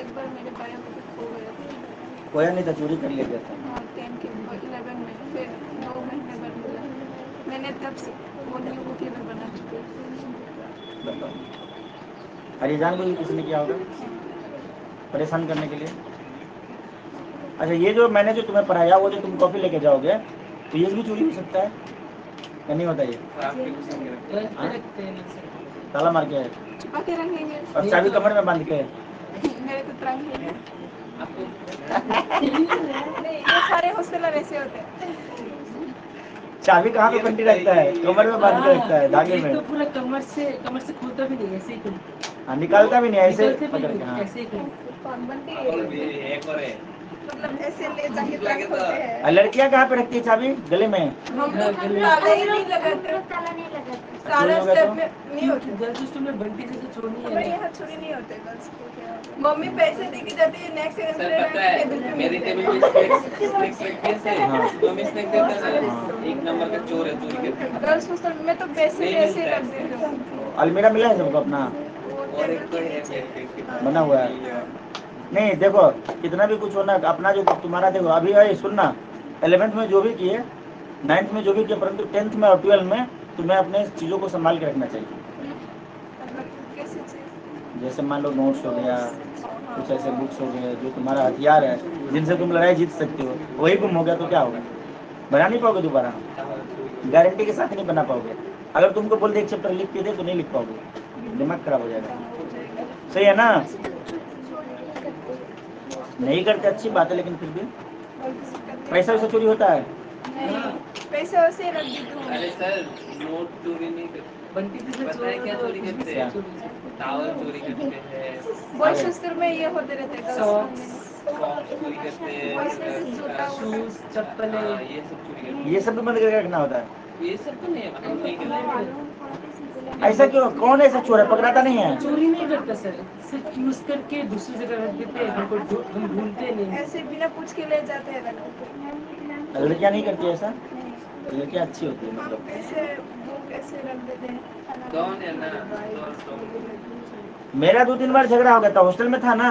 एक बार मेरे बायो में खो गया था। खोया नहीं था, चोरी कर लिया था। हाँ 10 के 11 में, फिर 2 महीने बाद मिला। मैंने तब से वो न्यू बुक लेवल बना चुकी हूँ। बताओ, अरे जान लो किसने किया होगा परेशान करने के लिए। अच्छा, ये जो मैंने जो तुम्हें पढ़ाया वो जो तुम कॉपी लेके जाओगे तो ये भी चोरी हो सकता है या नहीं होता? ये हाँ? रखते हैं ना सर। ताला मार के छुपा के रखेंगे। और चाबी कमर में बांध के। मेरे तो ट्रंक है। आपको नहीं, ये सारे हॉस्टलर ऐसे होते हैं। चाबी कहाँ पे बंटी रखता है? कमर में बांध के रखता है, धागे ये में। तो पूरा कमर से खोलता भी नहीं, ऐसे ही खोलता हाँ, निकालता भी नहीं, ऐसे निकलते भी पकड़ के। नहीं, हाँ, ऐसे ही खोलता। बंटी मतलब ऐसे ले जाके ट्रंक होते हैं। और लड़कियाँ कहाँ पे रखती है चाबी? गले में। हम लोग ताला ही नहीं लगाते। ताला चोरी हो गया स्टेप तो? में नहीं होते। गर्ल्स हॉस्टल में बंटी जैसे छोड़नी है हमारे ना। यहाँ चोरी नहीं होते गर्ल्स को क्या होता है? मम्मी पैसे देके जाती है, नेक्स्ट सर पता है मेरी टेबल पे स्नैक्स रखी है सर, हाँ। जो भी स्नैक देता है हाँ। ना, एक नंबर का चोर है, चोरी करता है। गर्ल्स हॉस्टल में तो पैसे नहीं ऐसे मिलता है। रख देते हूँ। अलमीरा मिला है सबको अपना वो और टेबल एक तो के है नीचे। बना हुआ है? नहीं देखो, कितना भी कुछ होना अपना जो तुम्हारा, देखो अभी भाई सुनना, 11th में जो भी किए, 9th में जो भी किए, परंतु 10th में और 12th में तुम्हें अपने चीज़ों को संभाल के रखना चाहिए। मतलब कैसे चीज? जैसे मान लो नोट्स हो गया, कुछ ऐसे बुक्स हो गए जो तुम्हारा हथियार है, जिनसे तुम लड़ाई जीत सकते हो, वही गुम हो गया तो क्या होगा? बना नहीं पाओगे दोबारा, गारंटी के साथ नहीं बना पाओगे। अगर तुमको बोल दे एक चैप्टर लिख के दे तो नहीं लिख पाओगे, दिमाग खराब हो जाएगा। सही है ना? नहीं करते अच्छी बात है, लेकिन फिर भी पैसा वैसा चोरी होता है। नहीं, पैसे वैसे रख देती हूँ। अरे सर नोट चोरी नहीं करते, बंटी जैसे पता है क्या चोरी करते हैं? टावल चोरी करते हैं, बॉयज हॉस्टल में ये होते रहते हैं। सॉक्स चोरी करते बॉयज में से जूता हैं, शूज चप्पल हाँ, है। ये सब चोरी करते ये सब भी बंद करके रखना होता है। हैं। ये सब तो नहीं, हम नहीं करते। ऐसा क्यों? कौन ऐसा चोर है पकड़ाता नहीं है? चोरी नहीं करता सर, सिर्फ यूज करके दूसरी जगह रख देते हैं, हमको हम ढूंढते नहीं। ऐसे बिना पूछ के ले जाते हैं रख। लड़कियां नहीं करती ऐसा? लड़कियां अच्छी होती है मतलब। ऐसे बुक ऐसे रख देते हैं। डॉन है ना, डॉन। मेरा 2-3 बार झगड़ा हो गया था, हॉस्टल में था ना,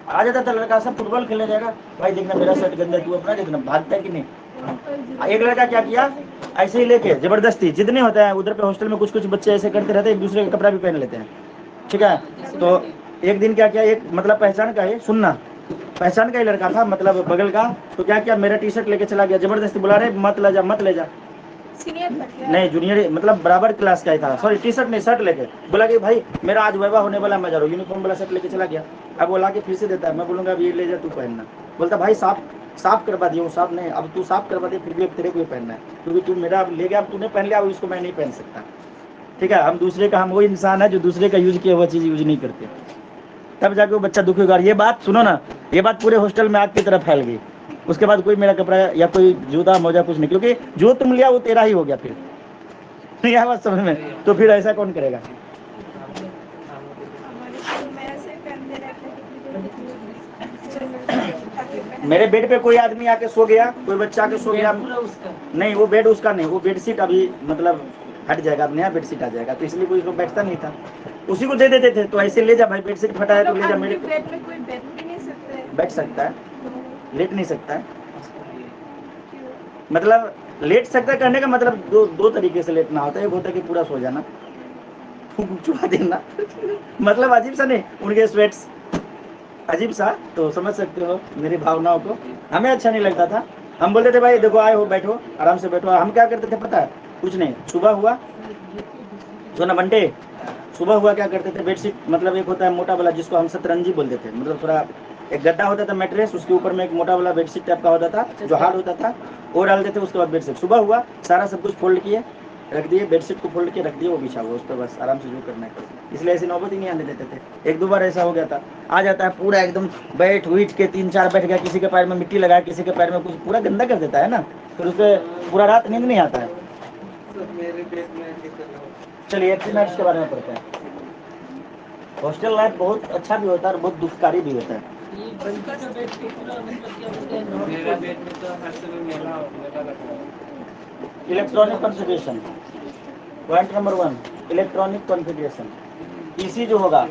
आ जाता था लड़का, सब फुटबॉल खेलने जाएगा, भाई देखना मेरा शर्ट गंदा, तू अपना देखना, भागता है कि नहीं। एक लड़का क्या किया, ऐसे ही लेके जबरदस्ती, जिद नहीं होता है उधर पे हॉस्टल में, कुछ कुछ बच्चे ऐसे करते रहते हैं, एक दूसरे का कपड़ा भी पहन लेते हैं, ठीक है? तो एक दिन क्या किया, एक मतलब पहचान का है, सुनना, पहचान का ही लड़का था, मतलब बगल का, तो क्या किया, मेरा टी शर्ट लेके चला गया, जबरदस्ती बुला रहे, मत ले जा मत ले जा। सीनियर था क्या? नहीं जूनियर, मतलब बराबर क्लास का ही था, सॉरी टी शर्ट नहीं शर्ट लेके बोला कि भाई मेरा आज वाइवा होने वाला, मैं जा रहा हूँ, यूनिफॉर्म वाला शर्ट लेके चला गया। अब वो ला के फिर से देता है, मैं बोलूँगा अब ये ले जा तू पहनना, बोलता भाई साफ करवा दिया हूँ, साफ नहीं, अब तू साफ करवा दे फिर भी अब तेरे को ही पहनना है, क्योंकि तू मेरा अब ले गया, अब तूने पहन लिया, अब इसको मैं नहीं पहन सकता, ठीक है? हम दूसरे का, हम वो इंसान है जो दूसरे का यूज किया हुआ चीज़ यूज नहीं करते, तब जाके वो बच्चा दुखी होगा। और ये बात सुनो ना, ये बात पूरे हॉस्टल में आग की तरफ फैल गई। उसके बाद कोई मेरा कपड़ा या कोई जूता मोजा कुछ नहीं, क्योंकि जो तुम लिया वो तेरा ही हो गया, फिर नहीं आया बात समझ में? तो फिर ऐसा कौन करेगा? हमारे स्कूल में ऐसे पहनते रहते। मेरे बेड पे कोई आदमी आके सो गया, कोई बच्चा आके सो गया, पूरा उसका नहीं वो बेड उसका नहीं, वो बेडशीट अभी मतलब हट जाएगा, अब नया बेडशीट आ जाएगा, तो इसलिए कोई उसको बैठता नहीं था, उसी को दे देते थे। तो ऐसे ले जा भाई, बेडशीट फटा है तो ले जा, मेरे बेड में कोई बैठ भी नहीं सकते। बैठ सकता है, लेट नहीं सकता है, मतलब लेट सकता है कहने का मतलब दो तरीके से लेटना होता है, एक होता है कि पूरा सो जाना, फूंक चुका देना मतलब अजीब सा नहीं, उनके स्वेट्स अजीब सा, तो समझ सकते हो मेरी भावनाओं को। हमें अच्छा नहीं लगता था, हम बोलते थे भाई देखो आए हो बैठो, आराम से बैठो। हम क्या करते थे पता है? कुछ नहीं, सुबह हुआ जो ना बंटे, सुबह हुआ क्या करते थे, बेडशीट मतलब एक होता है मोटा वाला जिसको हम सतरंजी बोलते थे, मतलब थोड़ा एक गद्दा होता था मैट्रेस, उसके ऊपर में एक मोटा वाला बेडशीट टाइप का होता था जो हार्ड होता था, वो डालते थे। उसके बाद बेडशीट सुबह हुआ सारा सब कुछ फोल्ड किए, रख दिए, बेडशीट को फोल्ड के रख दिए, वो बिछा हुआ उस पर, बस आराम से जो करना है करो। इसलिए ऐसी नौबत ही नहीं आने देते थे। एक दो बार ऐसा हो गया था, आ जाता है पूरा एकदम बैठ उठ के 3-4 बैठ गया, किसी के पैर में मिट्टी लगाया, किसी के पैर में कुछ, पूरा गंदा कर देता है ना, फिर उससे पूरा रात नींद नहीं आता है। मेरे पेट में ऐसे कर रहा हूँ। चलिए एक्टिव नाइट्स के बारे में पढ़ते हैं। हॉस्टल लाइफ बहुत अच्छा भी होता है और बहुत दुखकारी भी होता है। ये बंका का बेड पे पूरा मतलब क्या बोलते हैं, मेरा पेट में तो हर समय मेला लगा रहता है। Electronic configuration, point number 1, electronic configuration. इसी जो होगा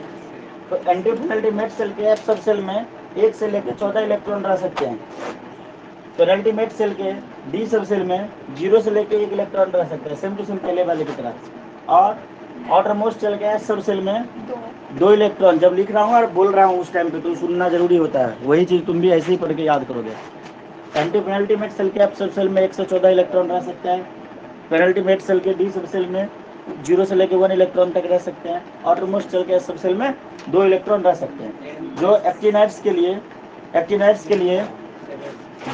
तो एंटी पेनल्टीमेट सेल के एफ सब सेल में 1 से लेकर 14 इलेक्ट्रॉन रह सकते हैं। पेनल्टीमेट सेल के डी सब सेल में 0 से लेकर 1 इलेक्ट्रॉन रह सकते हैं, सेम टू सेम पहले वाले की तरह। और आउटरमोस्ट सेल के एस सब सेल में 2 इलेक्ट्रॉन। जब लिख रहा हूँ और बोल रहा हूँ उस टाइम पे तो सुनना जरूरी होता है, वही चीज़ तुम भी ऐसे ही पढ़ के याद करोगे। एंटी पेनल्टीमेट सेल के एफ सब सेल में 1 से 14 इलेक्ट्रॉन रह सकता है। पेनल्टीमेट सेल के डी सब सेल में 0 से लेकर 1 इलेक्ट्रॉन तक रह सकते हैं। आउटरमोस्ट सेल के एस सब सेल में 2 इलेक्ट्रॉन रह सकते हैं। जो एक्टिनाइट्स के लिए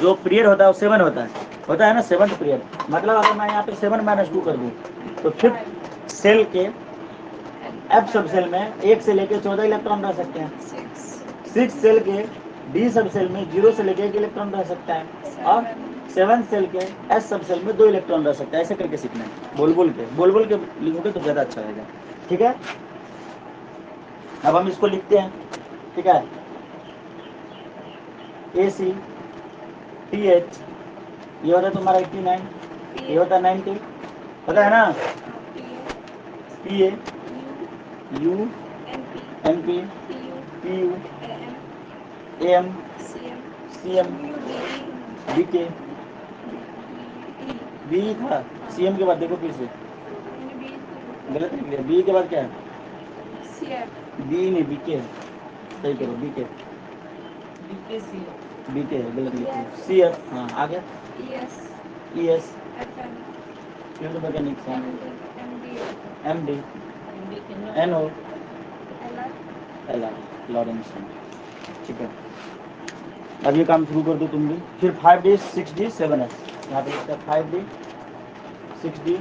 जो पीरियड होता है वो 7 होता है ना, 7th पीरियड। मतलब अगर मैं यहाँ पे 7-2 कर दूँ तो 5th सेल के एफ सब सेल में 1 से लेकर 14 इलेक्ट्रॉन रह सकते हैं। 6th सेल के डी सब सेल में 0 से लेकर 1 इलेक्ट्रॉन रह सकता है। और 7th सेल के एस सब सेल में 2 इलेक्ट्रॉन रह सकता है। ऐसे करके सीखना है, बोल बोल के लिखोगे तो ज़्यादा अच्छा रहेगा। ठीक है, अब हम इसको लिखते हैं। ठीक है, ACTH ये होता है तुम्हारा 89, ये होता है 90, पता है ना। PA U NP PU AM CM BK B था, CM के बाद देखो फिर से गलत लिख लिया। B के बाद क्या है, B नहीं BK है, सही करो BK है, गलत लिखो। CF, हाँ आ गया। ES fluid mechanics, MD NO LR Lawrence. ठीक है, अब ये काम शुरू कर दो तुम भी। फिर 5D 6D 7S, यहाँ पे लिखता है 5D 6D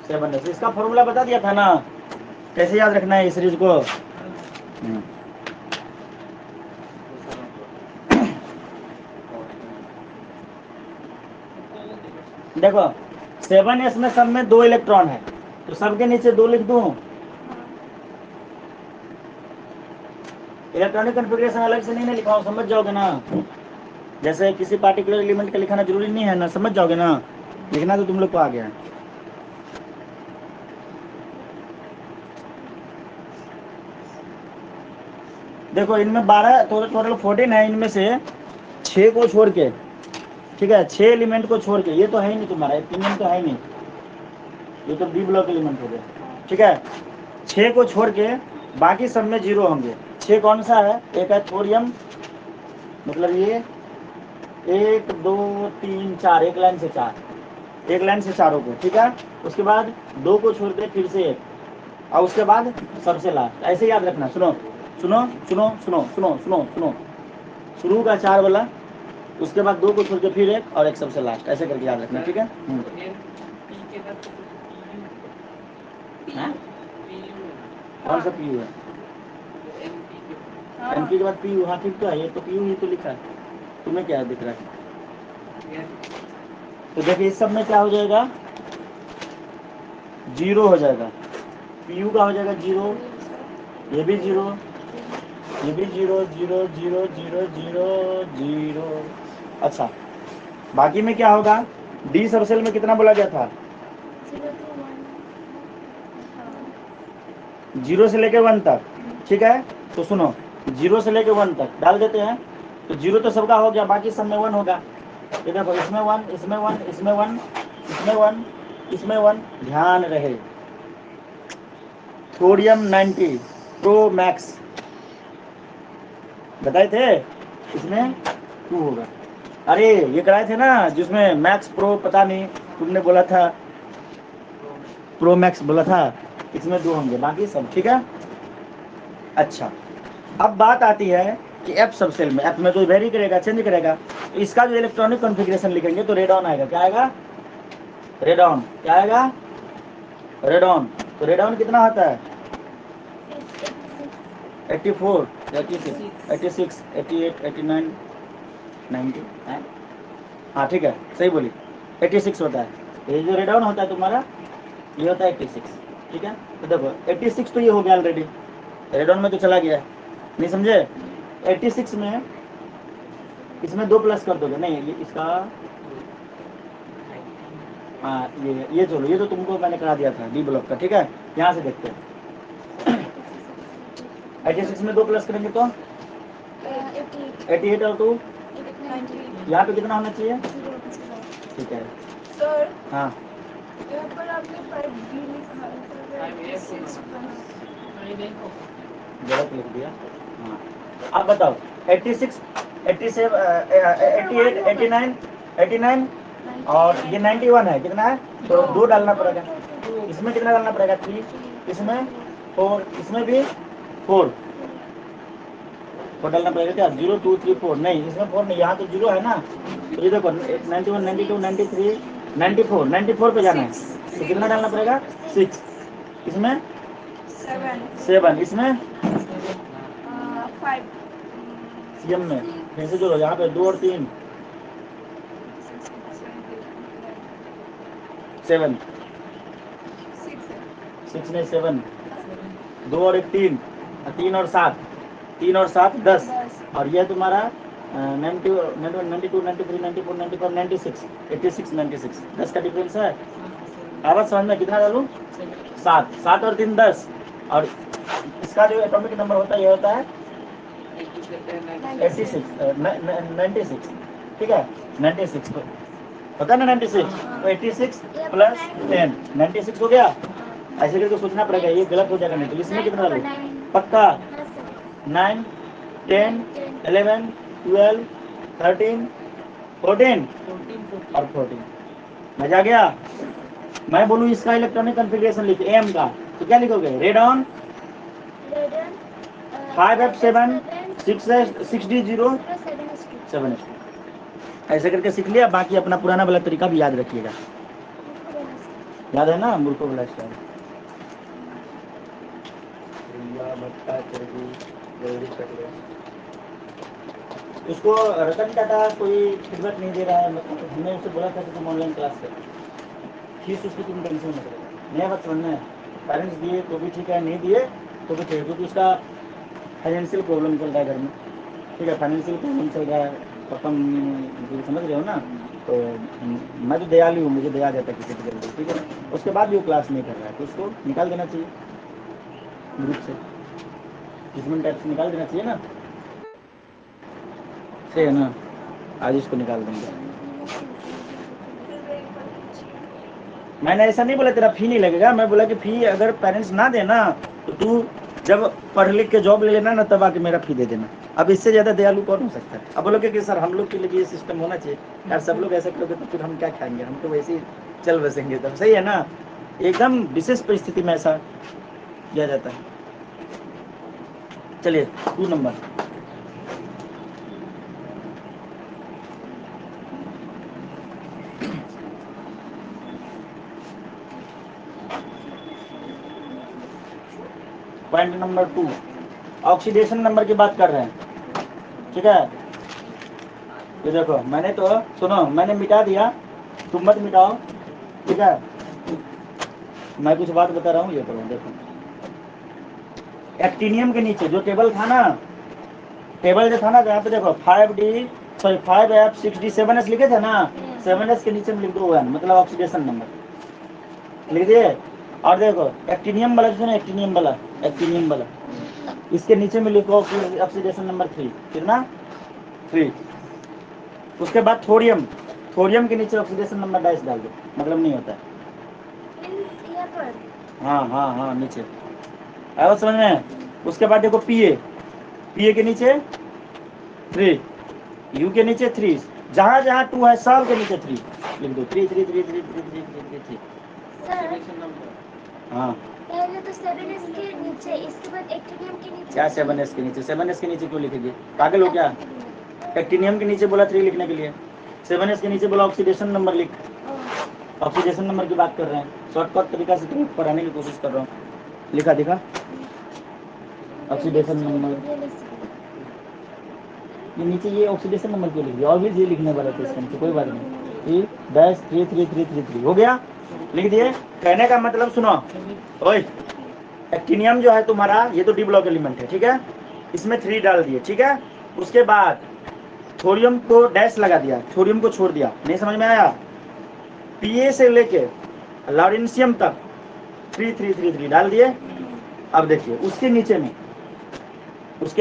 7S। इसका फॉर्मूला बता दिया था ना, कैसे याद रखना है इस सीरीज को। देखो 7S में सब में 2 इलेक्ट्रॉन है, तो सबके नीचे 2 लिख दूं। इलेक्ट्रॉनिक कॉन्फ़िगरेशन अलग से नहीं लिखा हूं, समझ जाओगे ना। जैसे किसी पार्टिकुलर एलिमेंट का लिखाना जरूरी नहीं है ना, समझ जाओगे ना। लिखना तो तुम लोग को आ गया है। देखो इनमें 12 टोटल 14 है, इनमें से 6 को छोड़ के, ठीक है, 6 एलिमेंट को छोड़ के, ये तो है ही नहीं तुम्हारा, एल्केन तो है ही नहीं, ये तो बी ब्लॉक एलिमेंट हो गया। ठीक है, 6 को छोड़ के बाकी सब में 0 होंगे। 6 कौन सा है, एक है थोरियम, मतलब ये 1 2 3 4, एक लाइन से 4, एक लाइन से चारों को। ठीक है, उसके बाद 2 को छोड़ के फिर से 1, और उसके बाद सबसे लास्ट। ऐसे याद रखना, सुनो सुनो सुनो सुनो सुनो सुनो सुनो, शुरू का 4 वाला, उसके बाद 2 को छोड़ के फिर 1 और एक सबसे लास्ट, ऐसे करके याद रखना। ठीक है, कौन सा पीयू है, एनपी के बाद पीयू, हाँ ठीक तो है, ये तो पीयू ही तो लिखा है, तुम्हें क्या दिख रहा है। तो देखिए इस सब में क्या हो जाएगा, 0 हो जाएगा, पीयू का हो जाएगा 0, ये भी 0, ये भी 0 0 0 0 0 0। अच्छा, बाकी में क्या होगा, डी सब सेल में कितना बोला गया था, 0 से लेकर 1 तक। ठीक है, तो सुनो 0 से लेकर 1 तक डाल देते हैं, तो 0 तो सबका हो गया, बाकी सब में 1 होगा। ये देखो इसमें 1, इसमें 1, इसमें 1, इसमें 1, इसमें 1, ध्यान रहे। थोरियम 90 प्रो मैक्स बताए थे, इसमें 2 होगा। अरे ये कराए थे ना जिसमें मैक्स प्रो, पता नहीं तुमने बोला था प्रो मैक्स बोला था, इसमें 2 होंगे, बाकी सब ठीक है। अच्छा, अब बात आती है कि एफ सब सेल में, एफ में तो वेरी करेगा, चेंज करेगा, तो इसका जो इलेक्ट्रॉनिक कॉन्फ़िगरेशन लिखेंगे तो रेड ऑन आएगा। क्या आएगा, रेड ऑन, क्या आएगा, रेडॉन, तो रेडॉन कितना आता है? 84, 86, 86, 88, 89, 90 है? हाँ ठीक है, सही बोली, 86 होता है। ये जो रेडॉन होता है तुम्हारा, ये होता है 86, ठीक है। तो देखो 86 तो ये हो गया ऑलरेडी, रेडॉन में तो चला गया, नहीं समझे? 86 में इसमें 2 प्लस कर दोगे, नहीं ये इसका, हाँ ये चलो, ये तो तुमको मैंने करा दिया था डी ब्लॉक का, ठीक है। यहाँ से देखते हैं 86 में 2 प्लस करेंगे तो 88 और 2, यहाँ पे कितना होना चाहिए? ठीक है सर हाँ, यहाँ पर आपने 5B लिखा है, गलत लिख दिया। हाँ आप बताओ 86, 87, 88, 89, 89 और ये 91 है, कितना है? तो 2 डालना पड़ेगा। इसमें कितना डालना पड़ेगा? 3, इसमें 4, इसमें भी 4 डालना पड़ेगा। क्या 0 2 3 4? नहीं इसमें 4 नहीं, यहाँ तो 0 है ना। तो ये देखो 91, 92, 93, 94, 94 पे जाना है, तो कितना डालना पड़ेगा? 6, इसमें 7, इसमें 5, सीएम में फिर से जोड़ो, यहाँ पे 2 और 3 7, 6 नहीं 7, 2 और 1 3, 3 और 7, 3 और 7 10, और यह तुम्हारा 90, 91, 92, 93, 94, 95, 96, 86, 96, 10 का डिफरेंस है। आवाज समझ में? कितना डालूं? 7, 7 और 3 10, और इसका जो एटॉमिक नंबर होता है ये होता है 86, 96, ठीक है 96 होता है ना 96, तो 86 प्लस 10 96 हो गया। ऐसे करके सोचना पड़ेगा, ये गलत हो जाएगा नहीं तो। इसमें कितना डालूं? पक्का 9, 10, 11, 12, 13, 14 और 14। मजा आ गया? मैं बोलूँ इसका इलेक्ट्रॉनिक कॉन्फ़िगरेशन लिख एम का, तो क्या लिखोगे? रेडॉन 5F7 6D0 7, ऐसे करके सीख लिया। बाकी अपना पुराना वाला तरीका भी याद रखिएगा, याद है ना? मूर्खों वाला स्टाइल। उसको रतन टाटा कोई फीडबैक नहीं दे रहा है, मतलब हमने उससे बोला था कि तुम ऑनलाइन क्लास कर, फीस उसकी तुम टेंशन मत करो। नया बात समझना है, पेरेंट्स दिए तो भी ठीक है, नहीं दिए तो भी ठीक है, क्योंकि उसका फाइनेंशियल प्रॉब्लम चल रहा है घर में, ठीक है। फाइनेंशियल प्रॉब्लम चल रहा है, पापा मम्मी समझ रहे हो ना। तो मैं तो दयालु हूँ, मुझे दया जाता है किसी की जल्दी, ठीक है। उसके बाद भी वो क्लास नहीं कर रहा है, तो उसको निकाल देना चाहिए ग्रुप से, किस्मन टाइप से निकाल देना चाहिए ना, सही है ना? आज इसको निकाल देंगे। मैंने ऐसा नहीं बोला तेरा फी नहीं लगेगा, मैं बोला कि फी अगर पेरेंट्स ना देना तो तू जब पढ़ लिख के जॉब ले लेना ना, तब आके मेरा फी दे देना। अब इससे ज़्यादा दयालु कौन हो सकता है? अब बोलोगे कि सर हम लोग के लिए ये सिस्टम होना चाहिए, यार सब लोग ऐसा करोगे तो फिर हम क्या खाएंगे, हम तो वैसे ही चल बसेंगे, तब सही है ना? एकदम विशेष परिस्थिति में ऐसा किया जाता है। चलिए 2 number, point number 2, oxidation number की बात कर रहे हैं, ठीक है। ये देखो मैंने तो सुनो, मैंने मिटा दिया, तुम मत मिटाओ, ठीक है। मैं कुछ बात बता रहा हूँ, ये करो। देखो एक्टिनियम के नीचे जो टेबल था ना, टेबल जो था ना, यहाँ पे देखो 5F 6D 7S लिखे थे ना, 7S के नीचे में लिख दो 1, मतलब ऑक्सीडेशन नंबर लिख दिए। और देखो एक्टिनियम वाला जो है ना, एक्टिनियम वाला इसके नीचे में लिखो ऑक्सीडेशन नंबर 3, कितना? 3। उसके बाद थोरियम के नीचे ऑक्सीडेशन नंबर डैश डाल दो, मतलब नहीं होता है। हाँ नीचे आया समझ में? उसके बाद देखो पीए के नीचे 3, यू के नीचे 3, जहाँ जहाँ 2 है सब के नीचे 3 लिख दो, 3 3 3 3 3 3 3। हाँ पहले तो 7S के नीचे, इसके बाद एक्टिनियम के नीचे। क्या 7S के नीचे? 7S के नीचे क्यों लिखेगी? पागल हो क्या? एक्टिनियम के नीचे बोला 3 लिखने के लिए, 7S के नीचे बोला ऑक्सीडेशन नंबर लिख, ऑक्सीडेशन नंबर की बात कर रहे हैं। शॉर्टकट तरीका से तुम्हें पढ़ाने की कोशिश कर रहा हूँ। लिखा दिखा ऑक्सीडेशन नंबर, ये नीचे ये ऑक्सीडेशन नंबर क्यों लिख दिया, और भी ये लिखने वाला था इसके नीचे, कोई बात नहीं। E-33333 हो गया, लिख दिए। कहने का मतलब सुनो, ओए एक्टिनियम जो है तुम्हारा, ये तो डी ब्लॉक एलिमेंट है, ठीक है, इसमें 3 डाल दिए, ठीक है। उसके बाद थोरियम को डैश लगा दिया, थोरियम को छोड़ दिया, नहीं समझ में आया। पीए से लेके लॉरेंशियम तक 3333 डाल दिए। अब देखिए उसके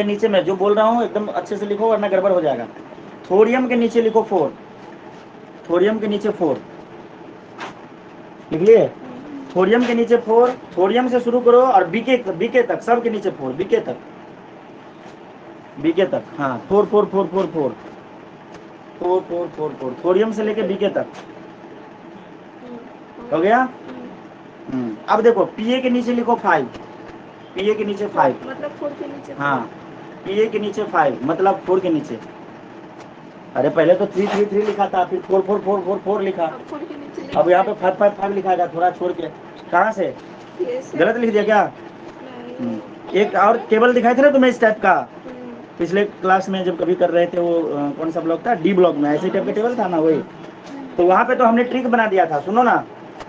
नीचे में जो बोल रहा हूँ एकदम अच्छे से लिखो वरना गड़बड़ हो जाएगा। थोरियम के नीचे लिखो 4, थोरियम के नीचे 4 लिख लिए। थोरियम के नीचे 4, थोरियम से शुरू करो और बीके तक सब के नीचे 4, बीके तक, हाँ 4 4 4 4 4 4 4 4 4 थोरियम से लेके बीके तक हो गया। अब देखो पीए के नीचे लिखो 5, पीए के नीचे 5 मतलब 4 के नीचे, हाँ पीए के नीचे 5 मतलब 4 के नीचे। अरे पहले तो 333 लिखा था, फिर 4 4 4 4 4 लिखा, अब 4 के नीचे अब यहाँ पे 5 5 5 लिखा था, थोड़ा छोड़ के। कहाँ से गलत लिख दिया क्या? एक और टेबल दिखाए थे ना तुम्हें इस टाइप का, पिछले क्लास में जब कभी कर रहे थे वो कौन सा ब्लॉक था, डी ब्लॉक में ऐसे टाइप का टेबल था ना, वही। तो वहाँ पे तो हमने ट्रिक बना दिया था, सुनो ना,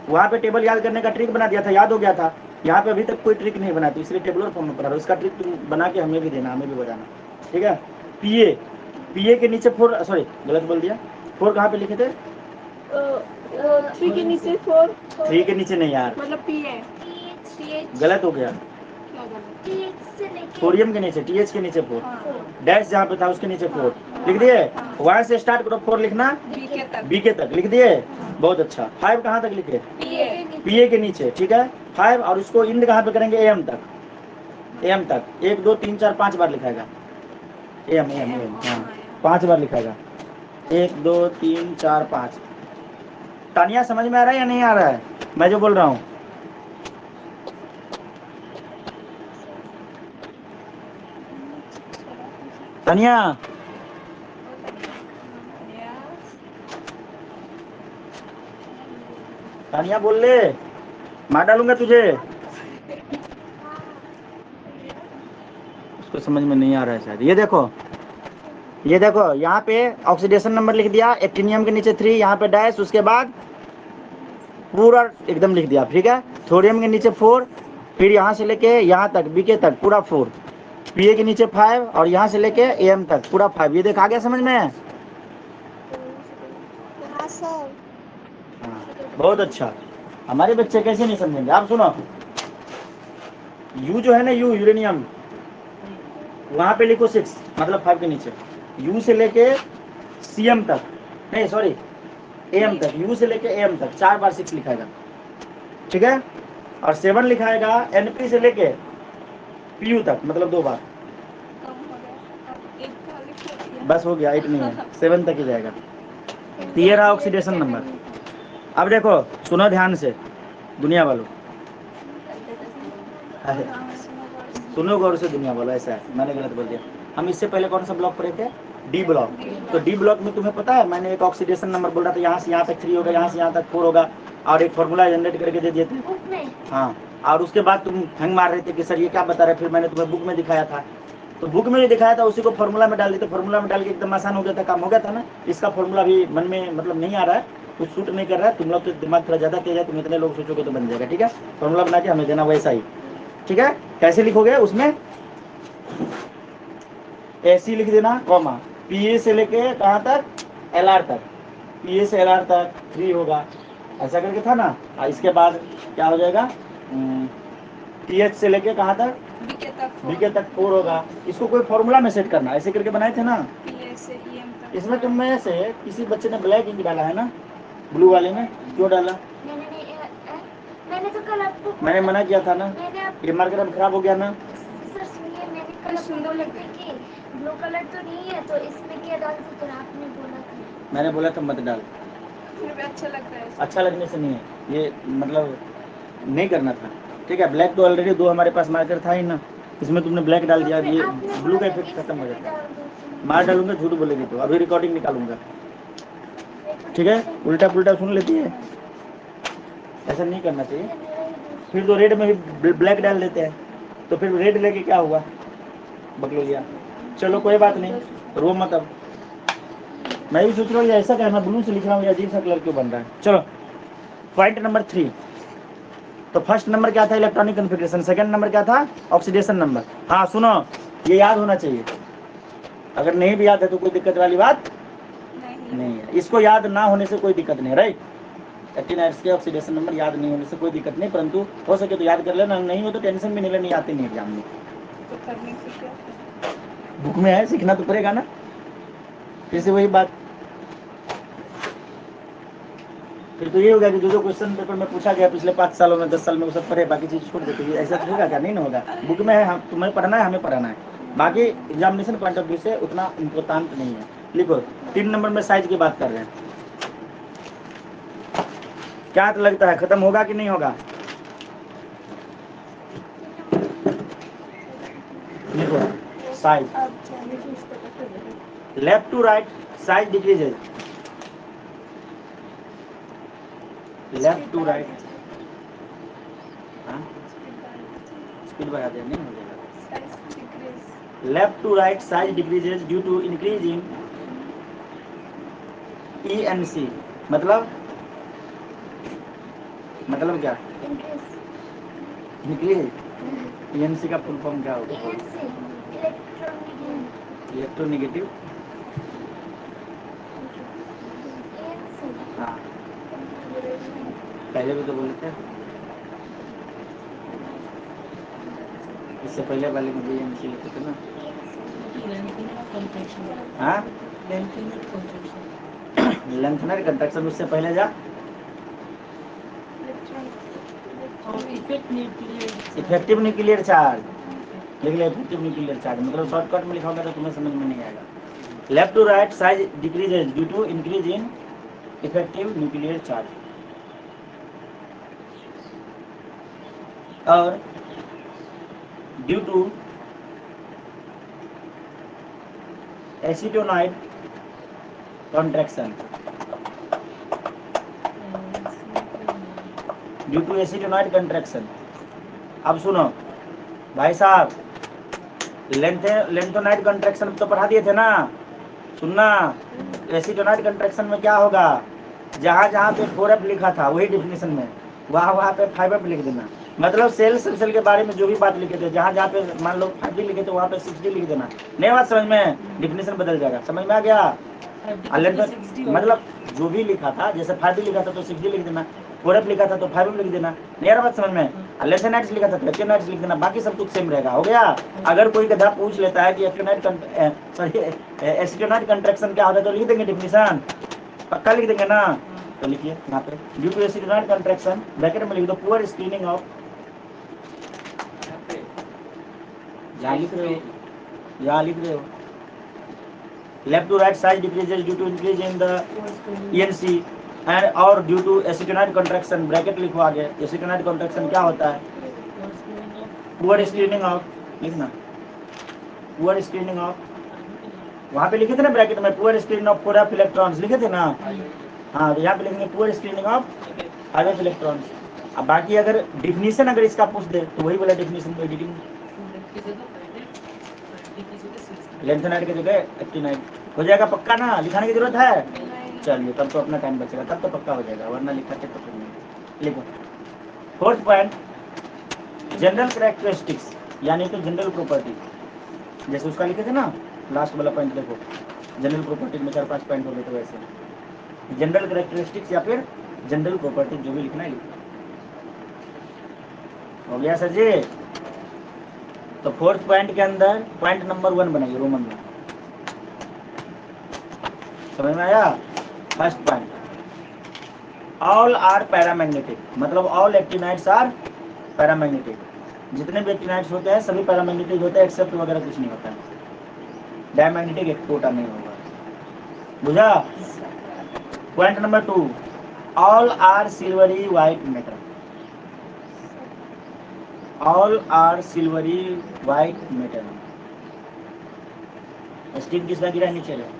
वहाँ पे टेबल याद करने का ट्रिक बना दिया था, याद हो गया था। यहाँ पे अभी तक कोई ट्रिक नहीं बनाती, इसलिए टेबलर फॉर्म में पढ़ा रहा हूँ। इसका ट्रिक तुम बना के हमें भी देना, हमें भी बताना, ठीक है। पीए के नीचे 4, सॉरी गलत बोल दिया, 4 कहाँ पे लिखे थे? 3 के नीचे 4, 3 के नीचे नहीं यार, मतलब पी है, गलत हो गया। क्या गलत? TH से लेके थोरियम के नीचे, टीएच के नीचे 4, हाँ, डैश जहाँ पे था उसके नीचे 4 लिख दिए। वहाँ से स्टार्ट करो 4 लिखना, बीके तक लिख दिए, बहुत अच्छा। 5 कहाँ तक लिखे? पीए के नीचे, ठीक है 5, और उसको इंड कहाँ पे करेंगे? एम तक, 1 2 3 4 5 बार लिखाएगा, एम हाँ 5 बार लिखाएगा, 1 2 3 4 5। तानिया समझ में आ रहा है या नहीं आ रहा है मैं जो बोल रहा हूँ? तानिया तानिया बोल ले, मार डालूंगा तुझे। उसको समझ में नहीं आ रहा है शायद। ये देखो यहाँ पे ऑक्सीडेशन नंबर लिख दिया, एक्टिनियम के नीचे 3, यहाँ पे डैश, उसके बाद पूरा एकदम लिख दिया, ठीक है। थोरियम के नीचे 4, फिर यहाँ से लेके यहाँ तक बीके तक पूरा 4, पीए के नीचे 5, और यहाँ से लेके एम तक पूरा 5। ये देख आ गया समझ में? हाँ, बहुत अच्छा। हमारे बच्चे कैसे नहीं समझेंगे? आप सुनो, यू जो है ना, यूरेनियम, वहां पे लिखो 6 मतलब 5 के नीचे, यू से लेके सीएम तक, नहीं सॉरी एम तक, यू से लेके एम तक 4 बार 6 लिखाएगा, ठीक है। और 7 लिखाएगा एनपी से लेके पीयू तक, मतलब 2 बार, बस हो गया, 8 नहीं है, 7 तक ही जाएगा। ये रहा ऑक्सीडेशन नंबर। अब देखो सुनो ध्यान से दुनिया वालों, सुनो गौर से दुनिया वालों, ऐसा है, मैंने गलत बोल दिया। हम इससे पहले कौन सा ब्लॉक पढ़े थे? D block. तो डी ब्लॉक में तुम्हें पता है मैंने एक ऑक्सीडेशन नंबर बोल रहा था, यहाँ से यहाँ तक 3 होगा, यहाँ से यहाँ तक 4 होगा, और एक फॉर्मूला जनरेट करके दे दिए थे, हाँ। और उसके बाद तुम हंग मार रहे थे कि सर ये क्या बता रहे, फिर मैंने तुम्हें बुक में दिखाया था, तो बुक में जो दिखाया था उसी को फॉर्मूला में डाल दिया, तो फॉर्मूला में डाल के एकदम आसान हो गया था, काम हो गया था ना। इसका फॉर्मूला भी मन में मतलब नहीं आ रहा है, कुछ शूट नहीं कर रहा है, तुम लोग तो दिमाग थोड़ा ज़्यादा तेज है, तुम इतने लोग सोचोगे तो बन जाएगा, ठीक है। फॉर्मूला बना के हमें देना वैसा ही, ठीक है। कैसे लिखोगे उसमें? ऐसी लिख देना, कॉमा, पीए से लेके कहाँ तक? एलआर तक, पीए से एलआर तक 3 होगा, ऐसा करके था ना। इसके बाद क्या हो जाएगा? टीएच से लेके कहाँ तक? बीके तक 4 होगा। इसको कोई फॉर्मूला में सेट करना, ऐसे करके बनाए थे ना। इसमें तुम में से किसी बच्चे ने ब्लैक इंक डाला है ना, ब्लू वाले में, क्यों डाला? मैंने तो कल आपको मैंने मना किया था ना, ये मार्कर अब खराब हो गया ना। सर सुनिए, मैंने कल आपको बोला था कि ब्लू कलर तो नहीं है तो इसमें क्या डाल दूं, तो आपने बोला था। मैंने बोला था मत डाल, अच्छा लगता है, अच्छा लगने से नहीं है, ये मतलब नहीं करना था, ठीक है। ब्लैक तो ऑलरेडी 2 हमारे पास मार्कर था ही ना, इसमें तुमने ब्लैक डाल दिया, ये ब्लू का इफेक्ट खत्म हो जाता है। मार डालूंगा, झूठ बोलेगी तो अभी रिकॉर्डिंग निकालूंगा, ठीक है। उल्टा पुल्टा सुन लेती है। ऐसा नहीं करना चाहिए। फिर तो रेड में भी ब्लैक डाल देते हैं, तो फिर रेड लेके क्या हुआ बकलोलिया। चलो कोई बात नहीं, रो मत अब। मैं भी सोच रहा हूँ ऐसा क्या, मैं ब्लू से लिख रहा हूँ, ये अजीब सा कलर क्यों बन रहा है। चलो पॉइंट नंबर 3। तो फर्स्ट नंबर क्या था, इलेक्ट्रॉनिक कन्फिग्रेशन। सेकंड नंबर क्या था, ऑक्सीडेशन नंबर। हाँ सुनो, ये याद होना चाहिए, अगर नहीं भी याद है तो कोई दिक्कत वाली बात नहीं है। इसको याद ना होने से कोई दिक्कत नहीं, राइट। एक्टिनाइड्स के ऑक्सीडेशन नंबर याद नहीं होने से कोई दिक्कत नहीं, परंतु हो सके तो याद कर लेना, नहीं हो तो टेंशन भी नहीं लेनी, आते नहीं एग्जाम में। तो करने से क्या? बुक में है, सीखना तो पड़ेगा ना। फिर से वही बात, फिर तो ये होगा कि जो क्वेश्चन पेपर में पूछा गया पिछले 5 सालों में 10 साल में वो सब पढ़े, बाकी चीज छोड़ देते। ऐसा तो होगा क्या, नहीं ना होगा। बुक में है, हम तुम्हें पढ़ना है, हमें पढ़ना है, बाकी एग्जामिनेशन पॉइंट ऑफ व्यू से उतना इम्पोर्टेंट नहीं है। लिखो 3 नंबर में साइज की बात कर रहे हैं। क्या लगता है खत्म होगा कि नहीं होगा? लिखो साइज, आप चाइनीज यूज करते left to right size decreases, left to right. Speed बढ़ा दिया, नहीं हो जाएगा। Left to right size decreases due to increase in ENC। मतलब क्या, इंक्रीज। ENC का फुल फॉर्म क्या होगा? इलेक्ट्रोनेगेटिव। हाँ पहले भी तो बोले थे, इससे पहले वाले में भी ENC लिखे थे ना। हाँ लेंथनर कंट्रैक्शन, उससे पहले जा इफेक्टिव न्यूक्लियर चार्ज। लिख ले इफेक्टिव न्यूक्लियर चार्ज, मतलब शॉर्टकट में लिखोगे तो तुम्हें समझ में नहीं आएगा। Left to right size decreases due to increase in effective nuclear charge. और due to acetonide contraction, due to acetonide contraction. अब सुनो भाई साहब, लेंथोनाइड कॉन्ट्रैक्शन तो पढ़ा दिए थे ना, सुनना। एसीटोनाइड कॉन्ट्रैक्शन में क्या होगा, जहाँ जहाँ पे 4F लिखा था वही डिफिनेशन में वहाँ पे 5F लिख देना। मतलब सेल के बारे में जो भी बात लिखे थे, जहाँ जहाँ पे मान लो 5D लिखे थे वहाँ पे 6D लिख देना। नहीं बात समझ में, डिफिनेशन बदल जाएगा, समझ में आ गया। मतलब जो भी लिखा था, जैसे 5D लिखा था तो 6D लिख देना, 4F लिखा था तो 5F लिख देना। नहीं आ रहा बात समझ में। लेंथेनाइड्स लिखा था तो एक्टिनाइड्स लिख देना, बाकी सब कुछ सेम रहेगा। हो गया। अगर कोई गधा पूछ लेता है कि एसीटोनाइड कंट्रैक्शन क्या होता है तो लिख देंगे डिफिनेशन, पक्का लिख देंगे ना। तो लिखिए यहाँ पे, due to acetonide contraction bracket में लिख दो पुअर स्क्रीनिंग ऑफ, यहाँ लिख रहे हो left to right size decreases due to increase in the ENC and और due to acetonide contraction bracket लिखो आगे। एसीटोनाइड कंट्रैक्शन क्या होता है, पुअर स्क्रीनिंग ऑफ, लिखना पुअर स्क्रीनिंग ऑफ, वहाँ पे लिखे थे ना ब्रैकेट में poor screening of 4F electrons लिखे थे ना। हाँ तो यहाँ पे लिखेंगे poor screening of 5F electrons. अब बाकी अगर डिफिनीशन अगर इसका पूछ दे तो वही वाला डिफिनीशन में एडिटिंग, लेंथेनाइड की जगह एक्टिनाइड हो जाएगा, पक्का ना, लिखाने की जरूरत है। चलिए तब तो अपना टाइम बचेगा, तब तो पक्का हो जाएगा, वरना लिखाते तो नहीं। लिखो 4th पॉइंट, जनरल कैरेक्टरिस्टिक्स यानी कि जनरल प्रॉपर्टी, जैसे उसका लिखे थे ना लास्ट वाला पॉइंट। देखो जनरल प्रॉपर्टी में 4-5 पॉइंट हो गए, तो वैसे जनरल कैरेक्टरिस्टिक्स या फिर जनरल प्रॉपर्टी जो भी लिखना है लिखो। हो गया सर जी। तो 4th पॉइंट के अंदर पॉइंट नंबर 1 बनाइए रोमन में, समझ में आया। First point, all are paramagnetic, मतलब ऑल एक्टिनाइड्स आर पैरामैग्नेटिक। जितने भी एक्टिनाइड्स होते हैं सभी पैरामैग्नेटिक होते हैं, एक्सेप्ट वगैरह कुछ नहीं होता है, डायमैग्नेटिक एक टोटा नहीं होगा, बुझा। Point number 2, all are silvery white metal, all are silvery white metal. Stick किसका गिरा नीचे है,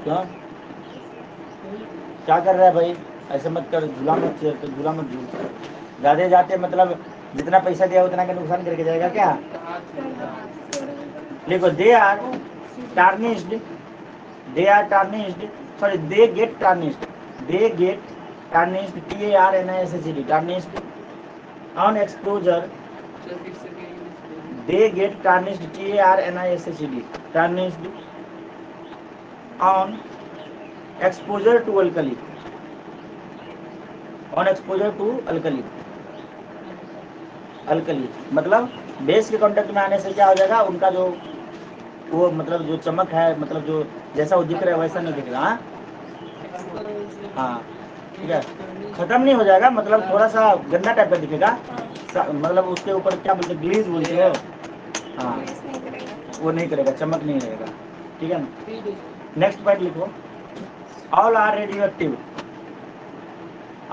क्या क्या कर रहा है भाई? ऐसे मत कर, झूला मत चेयर पे, झूला मत झूल। ज्यादा जाते मतलब जितना पैसा दिया उतना का नुकसान करके जाएगा क्या? देखो, they are tarnished, they are tarnished, sorry they get tarnished, they get tarnished, TARNISHD, tarnished on exposure, they get tarnished, TARNISHD, tarnished on exposure to alkali, on exposure to alkali, alkali मतलब बेस के कांटेक्ट में आने से क्या हो जाएगा, उनका जो वो मतलब जो चमक है, मतलब जो जैसा वो दिख रहा है वैसा नहीं दिख रहा। हाँ ठीक है, खत्म नहीं हो जाएगा, मतलब थोड़ा सा गंदा टाइप का दिखेगा, मतलब उसके ऊपर क्या बोलते, ग्लीज बोलते हो। हाँ वो नहीं करेगा, चमक नहीं रहेगा, ठीक है ना। नेक्स्ट पॉइंट लिखो, all are radioactive,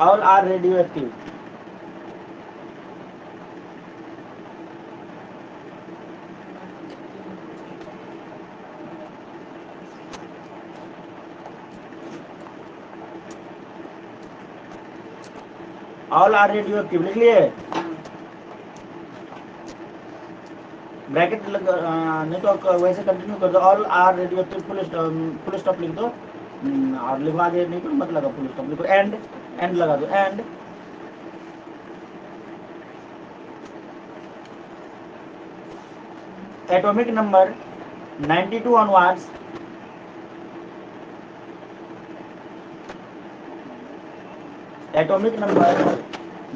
all are radioactive, all are radioactive लिख लिए, ब्रैकेट नहीं तो वैसे कंटिन्यू कर दो, all are radioactive full stop लिख दो, और लिखो आगे, नहीं तो मत लगा फुल स्टॉप, लिखो एंड, एंड लगा दो, and atomic number 92 onwards, atomic number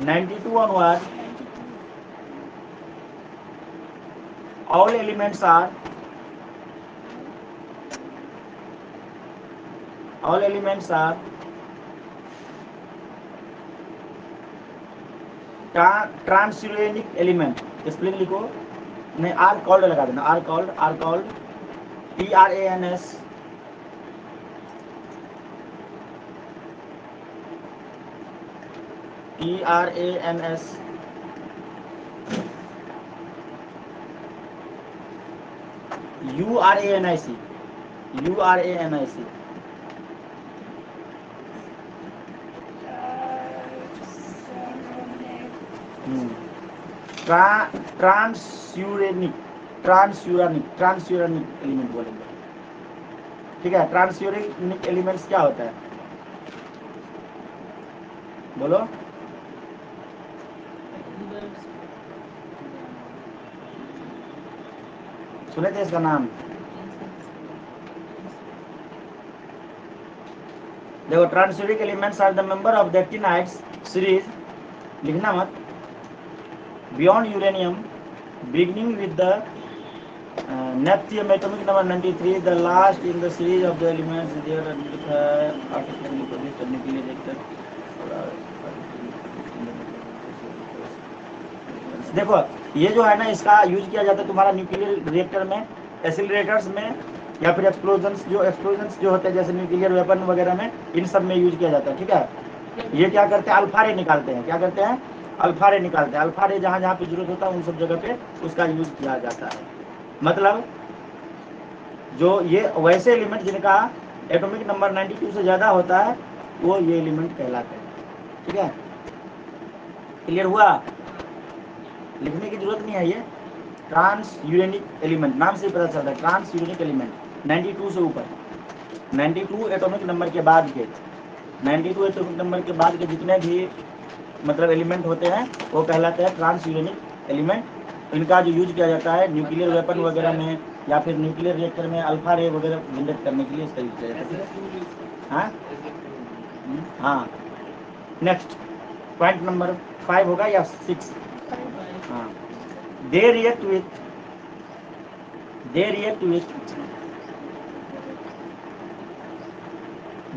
92 onward, all elements are transuranic element, spelling लिखो, नहीं आर कॉल्ड लगा देना, are called, are called, TRANS URANIC, URANIC, transuranic, transuranic element बोलेंगे, ठीक है। ट्रांसयूरेनिक एलिमेंट्स क्या होता है, बोलो, सुने थे इसका नाम? देखो, transuranic elements are the member of the actinides series, लिखना मत, beyond uranium, beginning with the neptunium atomic number 93, the last in the series of the elements there artificially produce करने के लिए देखकर। देखो ये जो है ना, इसका यूज किया जाता है तुम्हारा न्यूक्लियर रिएक्टर में, एसिलरेटर्स में, या फिर एक्सप्लोजन्स जो होते हैं जैसे न्यूक्लियर वेपन वगैरह में, इन सब में यूज किया जाता है, ठीक है। ये क्या करते हैं, अल्फा रे निकालते हैं, क्या करते हैं, अल्फा रे निकालते हैं, अल्फा रे जहाँ जहाँ पे जरूरत होता है उन सब जगह पे उसका यूज किया जाता है। मतलब जो ये वैसे एलिमेंट जिनका एटॉमिक नंबर 92 से ज्यादा होता है वो ये एलिमेंट कहलाते हैं, ठीक है। क्लियर हुआ? लिखने की जरूरत नहीं है, ये ट्रांस यूरेनिक एलिमेंट नाम से पता चलता है, ट्रांस यूरेनिक एलिमेंट 92 से ऊपर, 92 एटॉमिक नंबर के बाद के, 92 एटॉमिक नंबर के बाद के जितने भी मतलब एलिमेंट होते हैं वो कहलाते हैं ट्रांस यूरेनिक एलिमेंट। इनका जो यूज किया जाता है न्यूक्लियर वेपन वगैरह में या फिर न्यूक्लियर रिएक्टर में अल्फा रे वगैरह जनरेट करने के लिए इसका यूज किया जाता है। हाँ हाँ, नेक्स्ट पॉइंट नंबर 5 होगा या 6? हाँ, they react with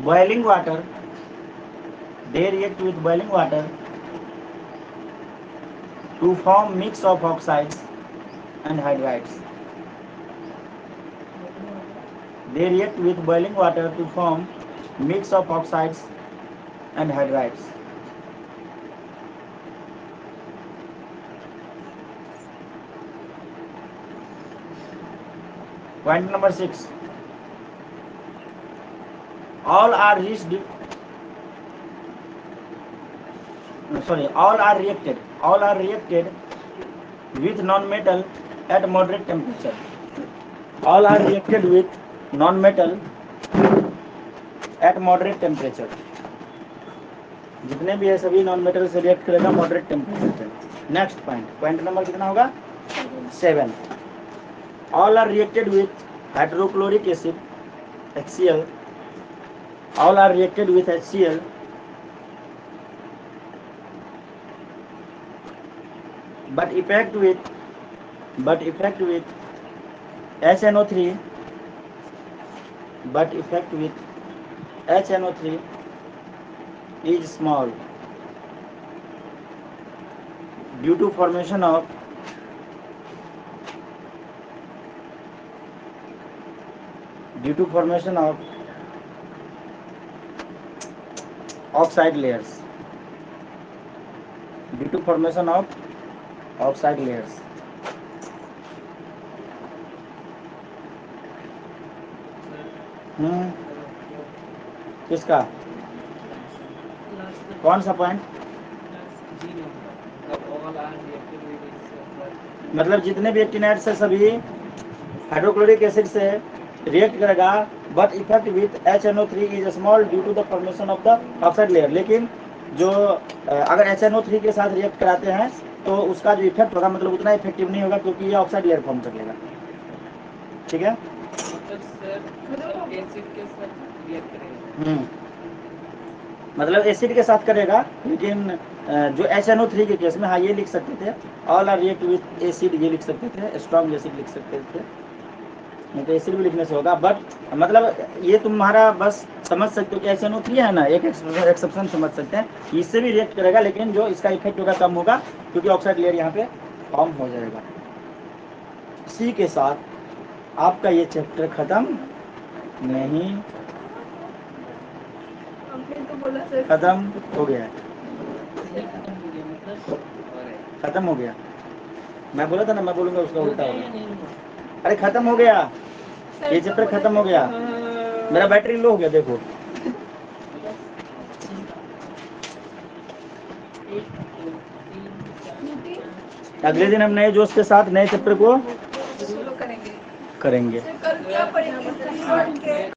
boiling water, they react with boiling water to form mix of oxides and hydrides, They react with boiling water to form mix of oxides and hydrides. Point number 6. All are reached. All are reacted with non-metal at moderate temperature. All are reacted with non-metal at moderate temperature. जितने भी है सभी नॉन मेटल से रिएक्ट करेगा मॉडरेट टेम्परेचर पे। नेक्स्ट पॉइंट नंबर कितना होगा? 7. All are reacted with hydrochloric acid HCl. All are reacted with HCl but effect with HNO3 is small due to formation of oxide layers. किसका? कौन सा पॉइंट? मतलब जितने भी एक्टिनाइड्स है सभी हाइड्रोक्लोरिक एसिड से रिएक्ट करेगा but effect with HNO3 is small due to the formation of the oxide layer. लेकिन जो अगर HNO3 के साथ रिएक्ट कराते हैं तो उसका जो इफेक्ट होगा मतलब उतना इफेक्टिव नहीं होगा क्योंकि ये ऑक्साइड लेयर फॉर्म कर लेगा. ठीक है? मतलब एसिड के साथ करेगा लेकिन जो HNO3 के केस में हाँ ये लिख सकते थे all are react with acid, ये लिख सकते थे, स्ट्रॉन्ग एसिड लिख सकते थे, नहीं तो एसिड भी लिखने से होगा. बट मतलब ये तुम्हारा बस समझ सकते हो कि HNO3 है ना, एक एक्सेप्शन समझ सकते हैं, इससे भी रिएक्ट करेगा लेकिन जो इसका इफेक्ट होगा कम होगा क्योंकि ऑक्साइड लेयर यहाँ पे फॉर्म हो जाएगा. इसी के साथ आपका ये चैप्टर खत्म नहीं, खत्म हो गया. खत्म हो गया. मैं बोला था ना, मैं बोलूंगा उसका उल्टा होगा. अरे खत्म हो गया, ये चैप्टर खत्म हो गया. मेरा बैटरी लो हो गया देखो. अगले दिन हम नए जोश के साथ नए चैप्टर को शुरू करेंगे. करेंगे. कल क्या पढ़ेंगे?